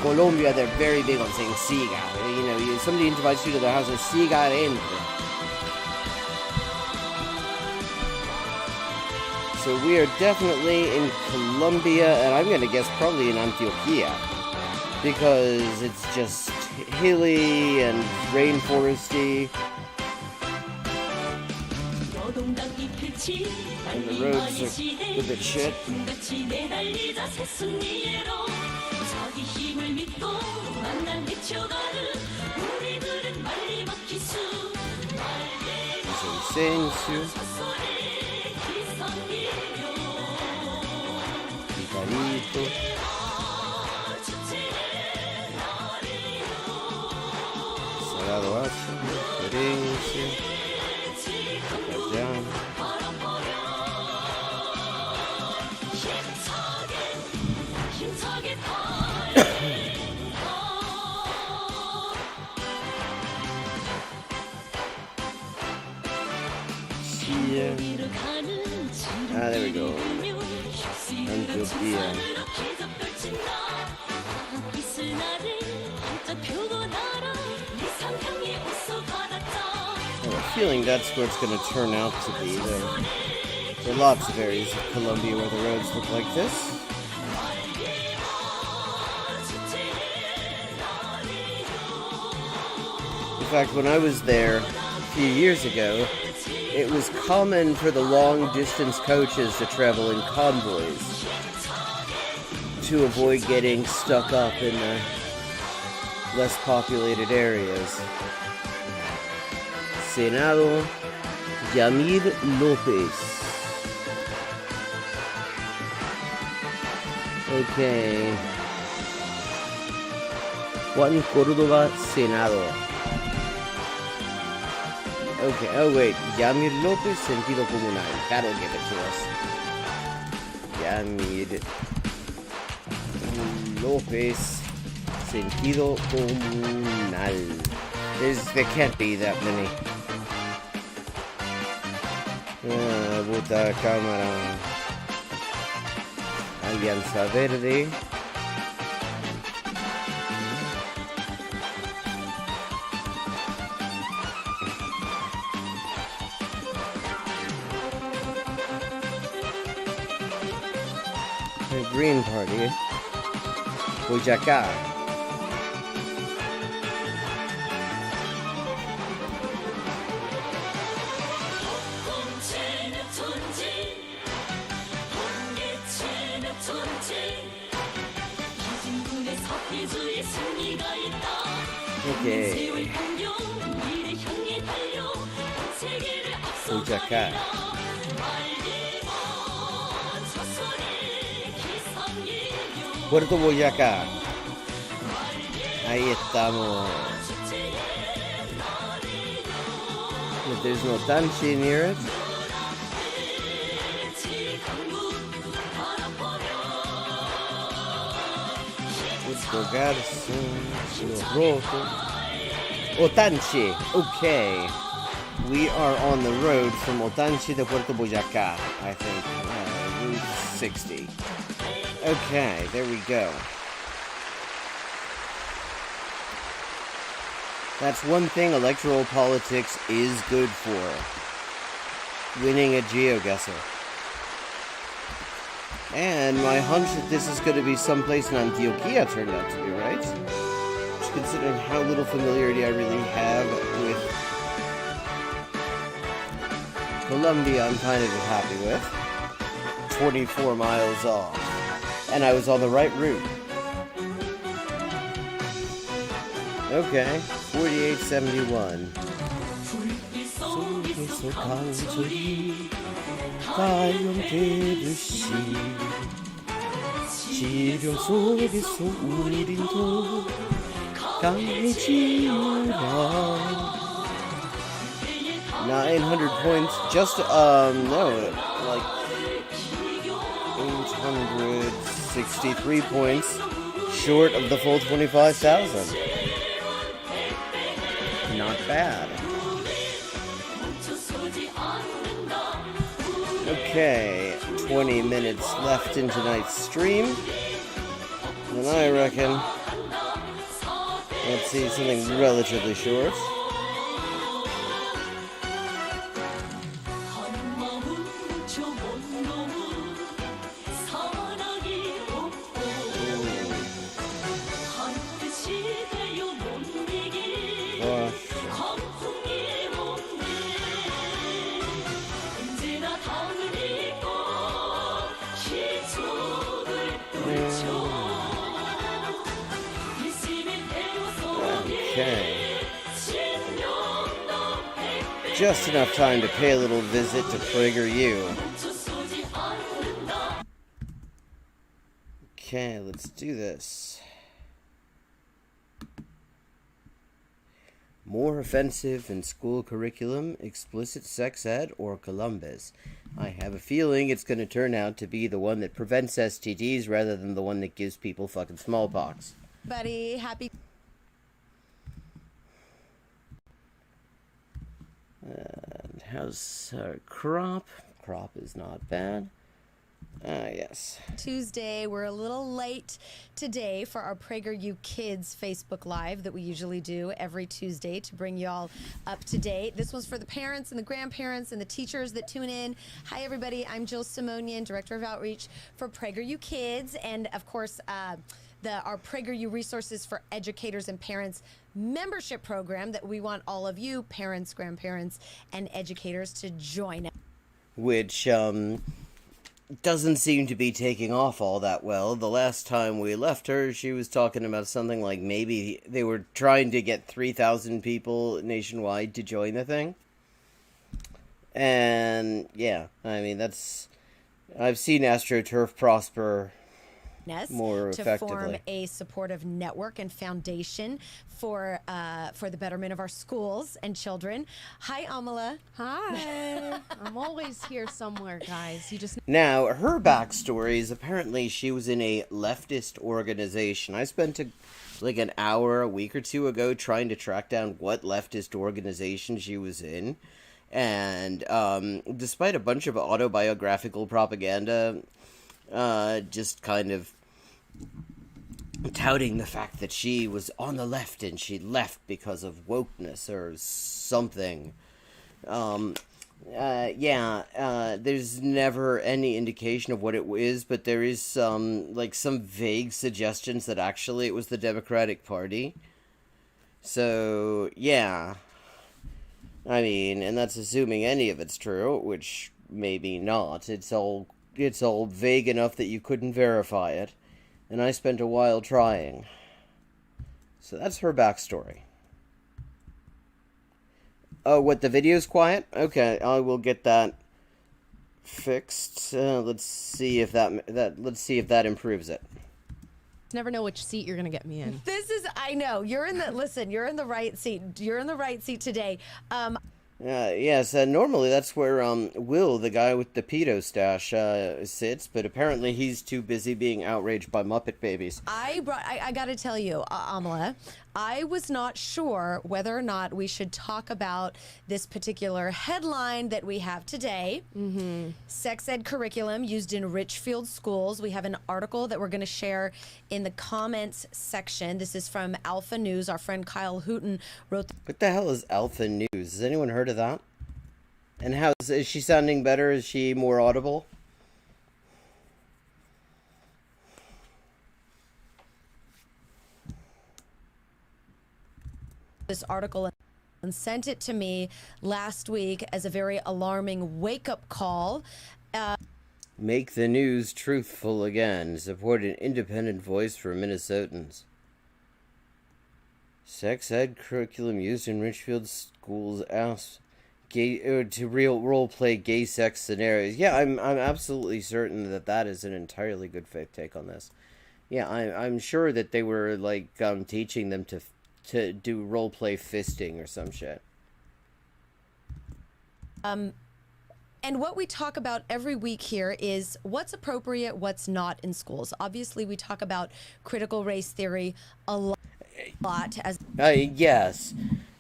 Colombia, they're very big on saying Siga. You know, somebody invites you to their house and Siga adentro. So we are definitely in Colombia, and I'm gonna guess probably in Antioquia, because it's just hilly and rainforesty, and the roads are a bit shit. here. Put that down. Yeah. Ah, there we go. Antioquia. I have a feeling that's what it's going to turn out to be. There are lots of areas of Colombia where the roads look like this. In fact, when I was there a few years ago, it was common for the long-distance coaches to travel in convoys to avoid getting stuck up in the less populated areas. Senado Yamir Lopez. Okay. Juan Córdoba, Senado. Okay, oh wait, Yamir Lopez, Sentido Comunal. That'll give it to us. Yamir Lopez, Sentido Comunal. There can't be that many. Vota Cámara. Alianza Verde. The Green Party, Boyacá. Okay. Boyacá. Puerto Boyacá. Ahí estamos. But there's no Tanchi near it. Puerto Garza, Los Rojos. Otanchi. Okay. We are on the road from Otanchi to Puerto Boyacá, I think. Route 60. Okay, there we go. That's one thing electoral politics is good for. Winning a GeoGuessr. And my hunch that this is going to be someplace in Antioquia turned out to be right. Just considering how little familiarity I really have with Colombia, I'm kind of happy with. 24 miles off. And I was on the right route. Okay, 4871. 지령 속에서 우리도 강이 지어라. 900 points, just, no, like 863 points short of the full 25,000. Not bad. Okay, 20 minutes left in tonight's stream. And I reckon, let's see, something relatively short. Okay. Just enough time to pay a little visit to PragerU. Okay, let's do this. More offensive than school curriculum, explicit sex ed, or Columbus? I have a feeling it's going to turn out to be the one that prevents STDs rather than the one that gives people fucking smallpox. Buddy, happy. And how's crop? Crop is not bad. Yes. Tuesday. We're a little late today for our PragerU Kids Facebook Live that we usually do every Tuesday to bring you all up to date. This one's for the parents and the grandparents and the teachers that tune in. Hi, everybody. I'm Jill Simonian, Director of Outreach for PragerU Kids. And, of course, our PragerU Resources for Educators and Parents membership program that we want all of you, parents, grandparents, and educators to join. Which, doesn't seem to be taking off all that well. The last time we left her, she was talking about something like maybe they were trying to get 3,000 people nationwide to join the thing. And, yeah, I mean, I've seen AstroTurf prosper more to effectively. form a supportive network and foundation for the betterment of our schools and children. Hi, Amala. Hi. I'm always here somewhere, guys. You just Now, her backstory is apparently she was in a leftist organization. I spent an hour a week or two ago trying to track down what leftist organization she was in. And despite a bunch of autobiographical propaganda, just kind of touting the fact that she was on the left and she left because of wokeness or something. There's never any indication of what it is, but there is some vague suggestions that actually it was the Democratic Party. So, yeah. I mean, and that's assuming any of it's true, which maybe not. It's all vague enough that you couldn't verify it, and I spent a while trying. So that's her backstory. Oh, what, the video's quiet? Okay, I will get that fixed. Let's see if that improves it. never know which seat you're going to get me in. I know, you're in the right seat. You're in the right seat today. Yes, normally that's where Will, the guy with the pedo stash, sits, but apparently he's too busy being outraged by Muppet babies. I got to tell you, Amala, I was not sure whether or not we should talk about this particular headline that we have today. Mm-hmm. Sex ed curriculum used in Richfield schools. We have an article that we're going to share in the comments section. This is from Alpha News. Our friend Kyle Hooten wrote. What the hell is Alpha News? Has anyone heard of that? And is she sounding better? Is she more audible? This article and sent it to me last week as a very alarming wake-up call. Make the news truthful again. Support an independent voice for Minnesotans. Sex ed curriculum used in Richfield schools to role play gay sex scenarios. Yeah, I'm absolutely certain that is an entirely good faith take on this. Yeah, I'm sure that they were teaching them to do role play fisting or some shit. And what we talk about every week here is what's appropriate, what's not in schools. Obviously, we talk about critical race theory a lot. Yes,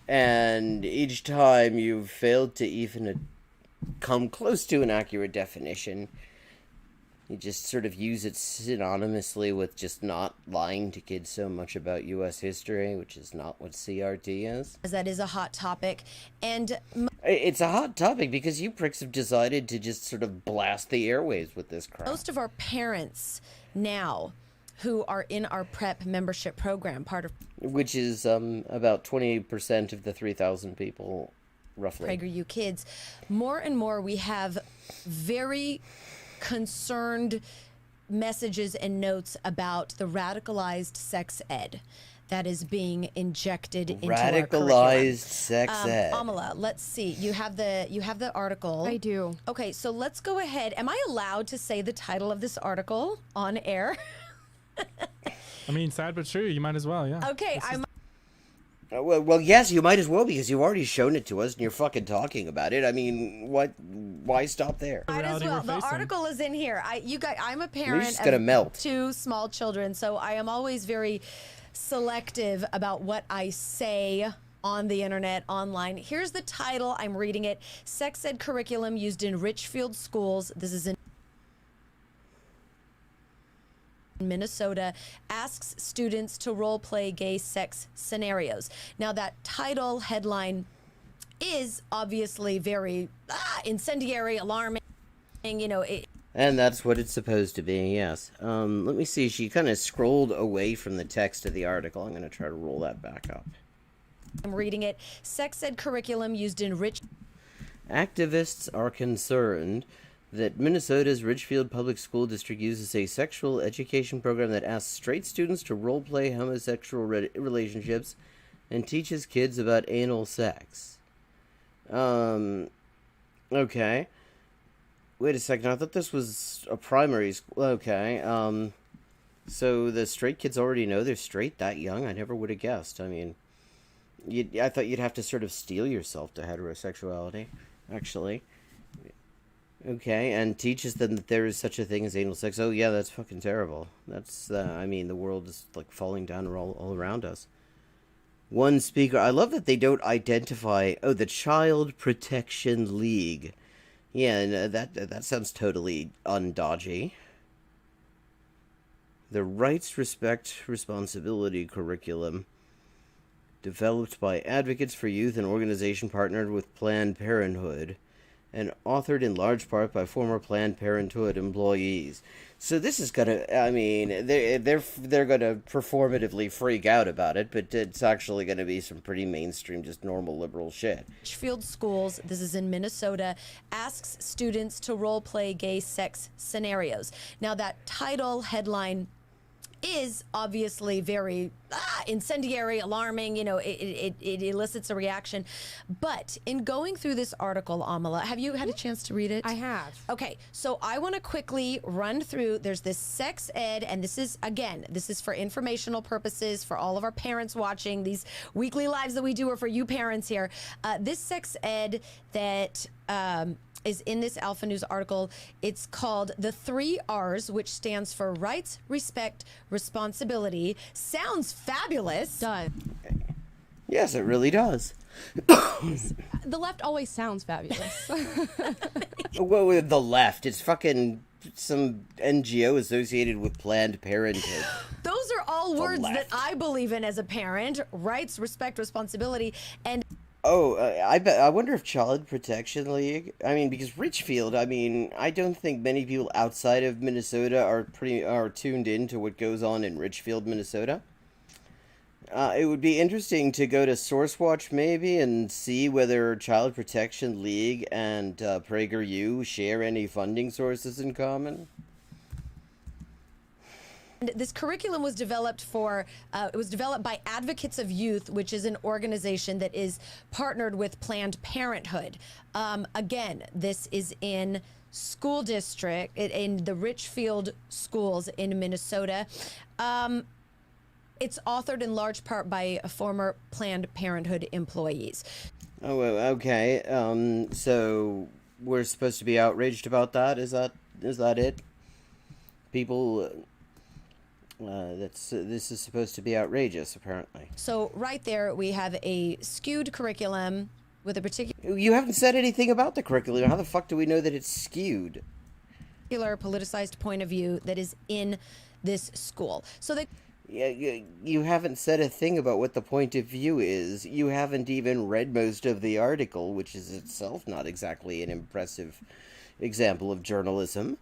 and each time you've failed to even come close to an accurate definition, you just sort of use it synonymously with just not lying to kids so much about U.S. history, which is not what CRT is. That is a hot topic, and it's a hot topic because you pricks have decided to just sort of blast the airwaves with this crap. Most of our parents now who are in our PrEP membership program, which is about 20% of the 3,000 people, roughly. PragerU Kids, more and more we have very concerned messages and notes about the radicalized sex ed that is being injected into our curriculum. Radicalized sex ed. Amala, let's see. You have the article. I do. Okay, so let's go ahead. Am I allowed to say the title of this article on air? I mean, sad but true. You might as well, yeah. Okay, Well, yes, you might as well because you've already shown it to us and you're fucking talking about it. I mean, what? Why stop there? Might as reality well. we're The facing. article is in here. I'm a parent just gonna of melt. 2 small children, so I am always very selective about what I say on the internet, online. Here's the title. I'm reading it. Sex ed curriculum used in Richfield schools. This is in Minnesota, asks students to role play gay sex scenarios. Now, that title headline is obviously very incendiary, alarming. You know, And that's what it's supposed to be, yes. Let me see. She kind of scrolled away from the text of the article. I'm going to try to roll that back up. I'm reading it. Sex ed curriculum used in Activists are concerned that Minnesota's Richfield Public School District uses a sexual education program that asks straight students to role-play homosexual relationships and teaches kids about anal sex. Okay. Wait a second, I thought this was a primary school. Okay, so the straight kids already know they're straight that young? I never would have guessed. I mean, I thought you'd have to sort of steel yourself to heterosexuality, actually. Okay, and teaches them that there is such a thing as anal sex. Oh yeah, that's fucking terrible. That's, I mean, the world is like falling down all around us. One speaker, I love that they don't identify, oh, the Child Protection League. Yeah, no, that sounds totally undodgy. The Rights, Respect, Responsibility curriculum, developed by Advocates for Youth, an organization partnered with Planned Parenthood, and authored in large part by former Planned Parenthood employees. So this is gonna, I mean, they're gonna performatively freak out about it, but it's actually gonna be some pretty mainstream, just normal liberal shit. Richfield schools, this is in Minnesota, asks students to role play gay sex scenarios. Now, that title headline is obviously very incendiary, alarming. You know, it elicits a reaction. But in going through this article, Amala, have you had a chance to read it? I have. Okay, so I want to quickly run through. There's this sex ed, and this is, again, this is for informational purposes for all of our parents watching. These weekly lives that we do are for you parents here. This sex ed that is in this Alpha News article. It's called the 3 R's, which stands for rights, respect, responsibility. Sounds fabulous. Done. Yes, it really does. The left always sounds fabulous. Well, with the left, it's fucking some NGO associated with Planned Parenthood. Those are all words that left. I believe in as a parent. Rights, respect, responsibility, and Oh, I wonder if Child Protection League. I mean, because Richfield. I mean, I don't think many people outside of Minnesota are tuned in to what goes on in Richfield, Minnesota. It would be interesting to go to SourceWatch maybe and see whether Child Protection League and PragerU share any funding sources in common. this curriculum was developed it was developed by Advocates of Youth, which is an organization that is partnered with Planned Parenthood. Again, this is in school district, in the Richfield schools in Minnesota. It's authored in large part by former Planned Parenthood employees. Oh, okay. So we're supposed to be outraged about that? Is that it? People, this is supposed to be outrageous, apparently. So right there, we have a skewed curriculum with a particular You haven't said anything about the curriculum. How the fuck do we know that it's skewed? politicized point of view that is in this school. So they Yeah, you haven't said a thing about what the point of view is. You haven't even read most of the article, which is itself not exactly an impressive example of journalism.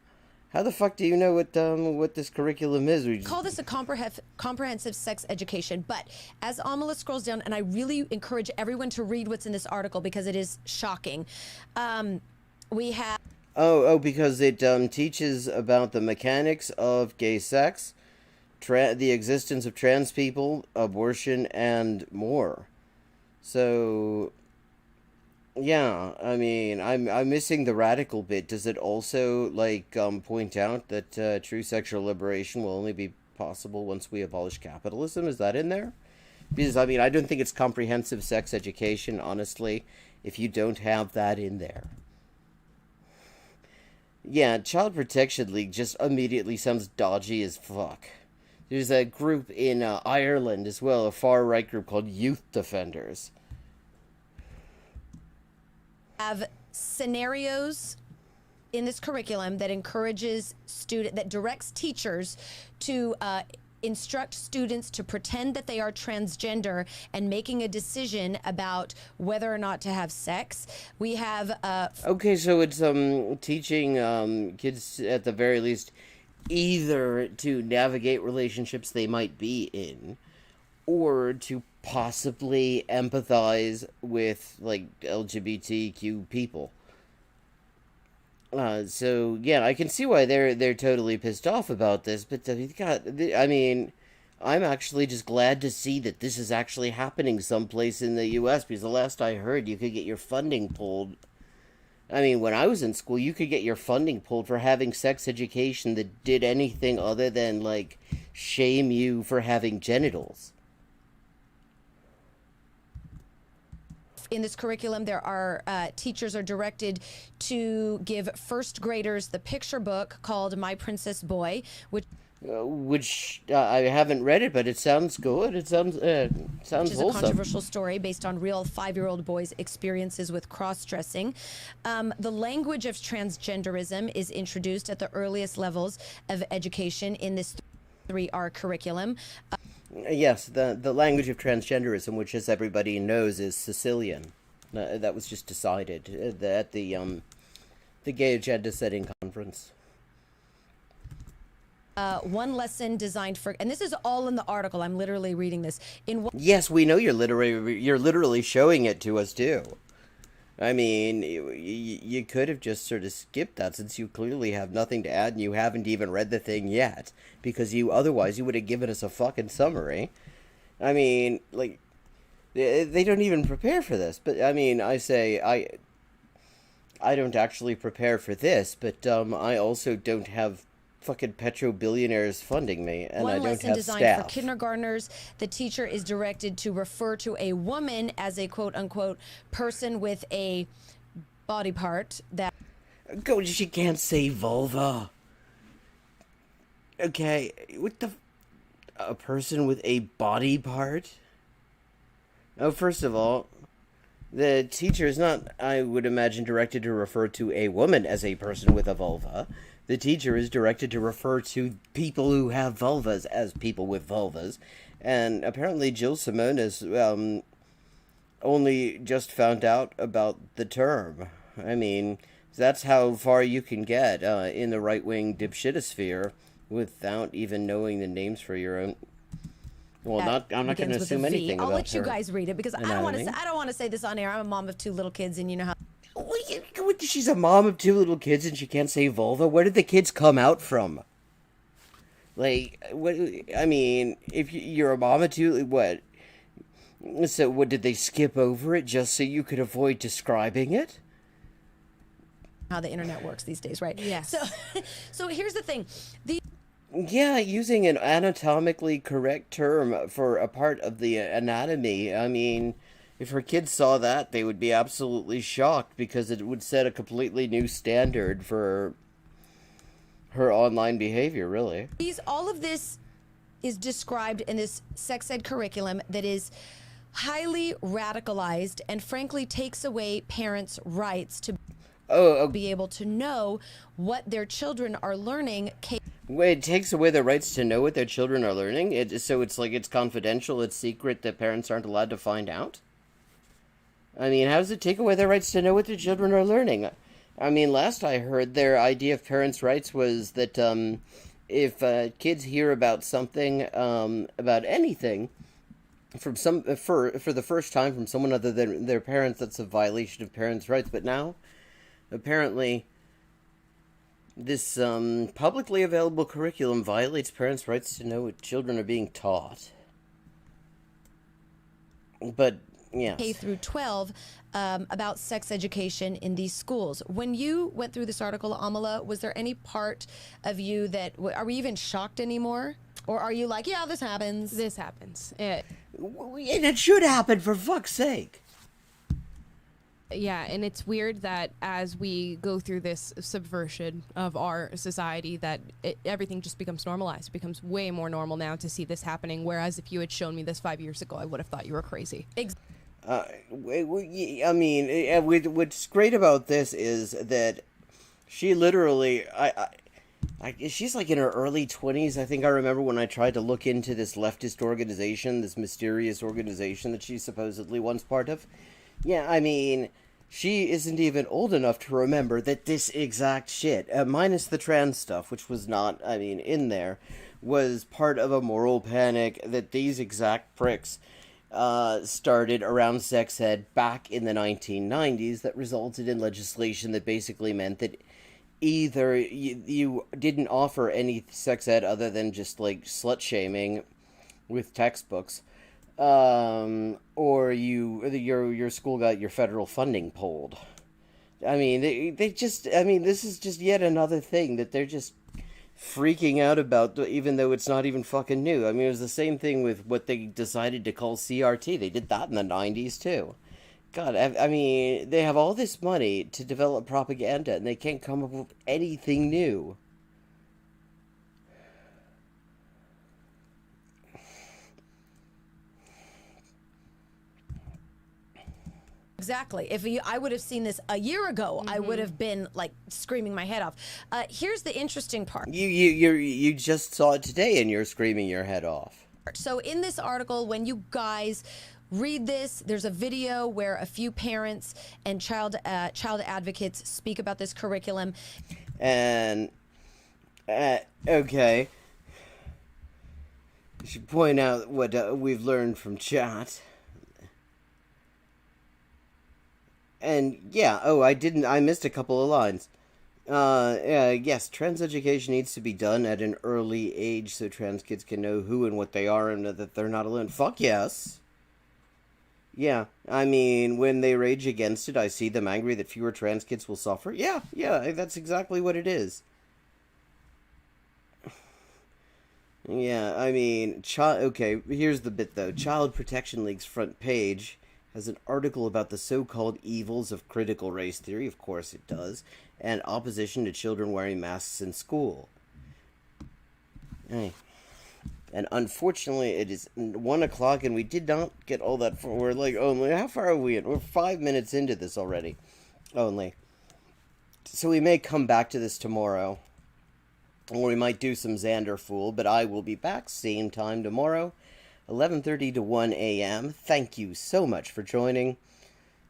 How the fuck do you know what this curriculum is? We call this a comprehensive sex education. But as Amala scrolls down, and I really encourage everyone to read what's in this article because it is shocking. We have because it teaches about the mechanics of gay sex, the existence of trans people, abortion, and more. So, yeah, I mean, I'm missing the radical bit. Does it also point out that true sexual liberation will only be possible once we abolish capitalism? Is that in there? Because, I mean, I don't think it's comprehensive sex education, honestly, if you don't have that in there. Yeah, Child Protection League just immediately sounds dodgy as fuck. There's a group in Ireland as well, a far-right group called Youth Defenders. Have scenarios in this curriculum that that directs teachers to instruct students to pretend that they are transgender and making a decision about whether or not to have sex. We have Okay, so it's teaching kids at the very least either to navigate relationships they might be in, or to possibly empathize with like LGBTQ people. So yeah, I can see why they're totally pissed off about this. But God, I mean, I'm actually just glad to see that this is actually happening someplace in the U.S. because the last I heard, you could get your funding pulled. I mean, when I was in school, you could get your funding pulled for having sex education that did anything other than like shame you for having genitals. in this curriculum, there are teachers are directed to give first graders the picture book called My Princess Boy, which I haven't read it, but it sounds good. It sounds which is a wholesome. controversial story based on real 5-year-old boys' experiences with cross-dressing. The language of transgenderism is introduced at the earliest levels of education in this 3R curriculum. Yes, the language of transgenderism, which, as everybody knows, is Sicilian. That was just decided at the Gay Agenda Setting Conference. One lesson designed for, and this is all in the article. I'm literally reading this. Yes, we know you're literally showing it to us too. I mean, you could have just sort of skipped that since you clearly have nothing to add and you haven't even read the thing yet, because otherwise you would have given us a fucking summary. I mean, like, they don't even prepare for this. But I mean, I don't actually prepare for this, but I also don't have fucking petro-billionaires funding me, and I don't have staff. One lesson designed for kindergartners, the teacher is directed to refer to a woman as a quote-unquote person with a body part that... She can't say vulva. Okay, a person with a body part? Oh, first of all, the teacher is not, I would imagine, directed to refer to a woman as a person with a vulva. The teacher is directed to refer to people who have vulvas as people with vulvas. And apparently Jill Simone has only just found out about the term. I mean, that's how far you can get in the right-wing dipshitosphere without even knowing the names for your own... Well, I'm not going to assume anything about her. I'll let you guys read it because I don't want to say this on air. I'm a mom of 2 little kids, and you know how... She's a mom of 2 little kids and she can't say vulva? Where did the kids come out from? Like, what? I mean, if you're a mom of 2, what? So, what, did they skip over it just so you could avoid describing it? How the internet works these days, right? Yes. So here's the thing. Yeah, using an anatomically correct term for a part of the anatomy, I mean... If her kids saw that, they would be absolutely shocked because it would set a completely new standard for her online behavior, really. All of this is described in this sex ed curriculum that is highly radicalized and frankly takes away parents' rights to be able to know what their children are learning. It takes away their rights to know what their children are learning? So it's like it's confidential, it's secret that parents aren't allowed to find out? I mean, how does it take away their rights to know what their children are learning? I mean, last I heard, their idea of parents' rights was that if kids hear about something, about anything, from for the first time from someone other than their parents, that's a violation of parents' rights. But now, apparently, this publicly available curriculum violates parents' rights to know what children are being taught. But... Yes. K through 12 about sex education in these schools. When you went through this article, Amala, was there any part of you that are we even shocked anymore? Or are you like, yeah, this happens? This happens. And it should happen, for fuck's sake. Yeah, and it's weird that as we go through this subversion of our society, that everything just becomes normalized. It becomes way more normal now to see this happening, whereas if you had shown me this 5 years ago, I would have thought you were crazy. I mean, what's great about this is that she literally, she's like in her early 20s. I think I remember when I tried to look into this leftist organization, this mysterious organization that she's supposedly once part of. Yeah, I mean, she isn't even old enough to remember that this exact shit, minus the trans stuff, which was not, I mean, in there, was part of a moral panic that these exact pricks started around sex ed back in the 1990s that resulted in legislation that basically meant that either you didn't offer any sex ed other than just, like, slut-shaming with textbooks, or your school got your federal funding pulled. I mean, they just, I mean, this is just yet another thing that they're just freaking out about, even though it's not even fucking new. I mean, it was the same thing with what they decided to call CRT. They did that in the 90s, too. God, I mean, they have all this money to develop propaganda, and they can't come up with anything new. Exactly. If I would have seen this a year ago, I would have been like screaming my head off. Here's the interesting part. You just saw it today and you're screaming your head off. So in this article, when you guys read this, there's a video where a few parents and child advocates speak about this curriculum. And okay, I should point out what we've learned from chat. And yeah, I missed a couple of lines. Yes, trans education needs to be done at an early age so trans kids can know who and what they are and that they're not alone. Fuck yes. Yeah, I mean, when they rage against it, I see them angry that fewer trans kids will suffer. Yeah, that's exactly what it is. Yeah, I mean, okay, here's the bit though. Child Protection League's front page has an article about the so-called evils of critical race theory, of course it does, and opposition to children wearing masks in school. Hey. And unfortunately, it is 1 o'clock, and we did not get all that far. We're like, only, how far are we in? We're 5 minutes into this already. Only. So we may come back to this tomorrow. Or we might do some Xander Fool, but I will be back same time tomorrow. 11:30 to 1 a.m. Thank you so much for joining.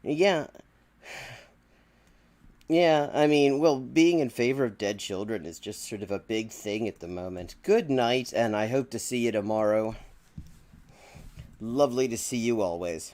Yeah, I mean, well, being in favor of dead children is just sort of a big thing at the moment. Good night, and I hope to see you tomorrow. Lovely to see you always.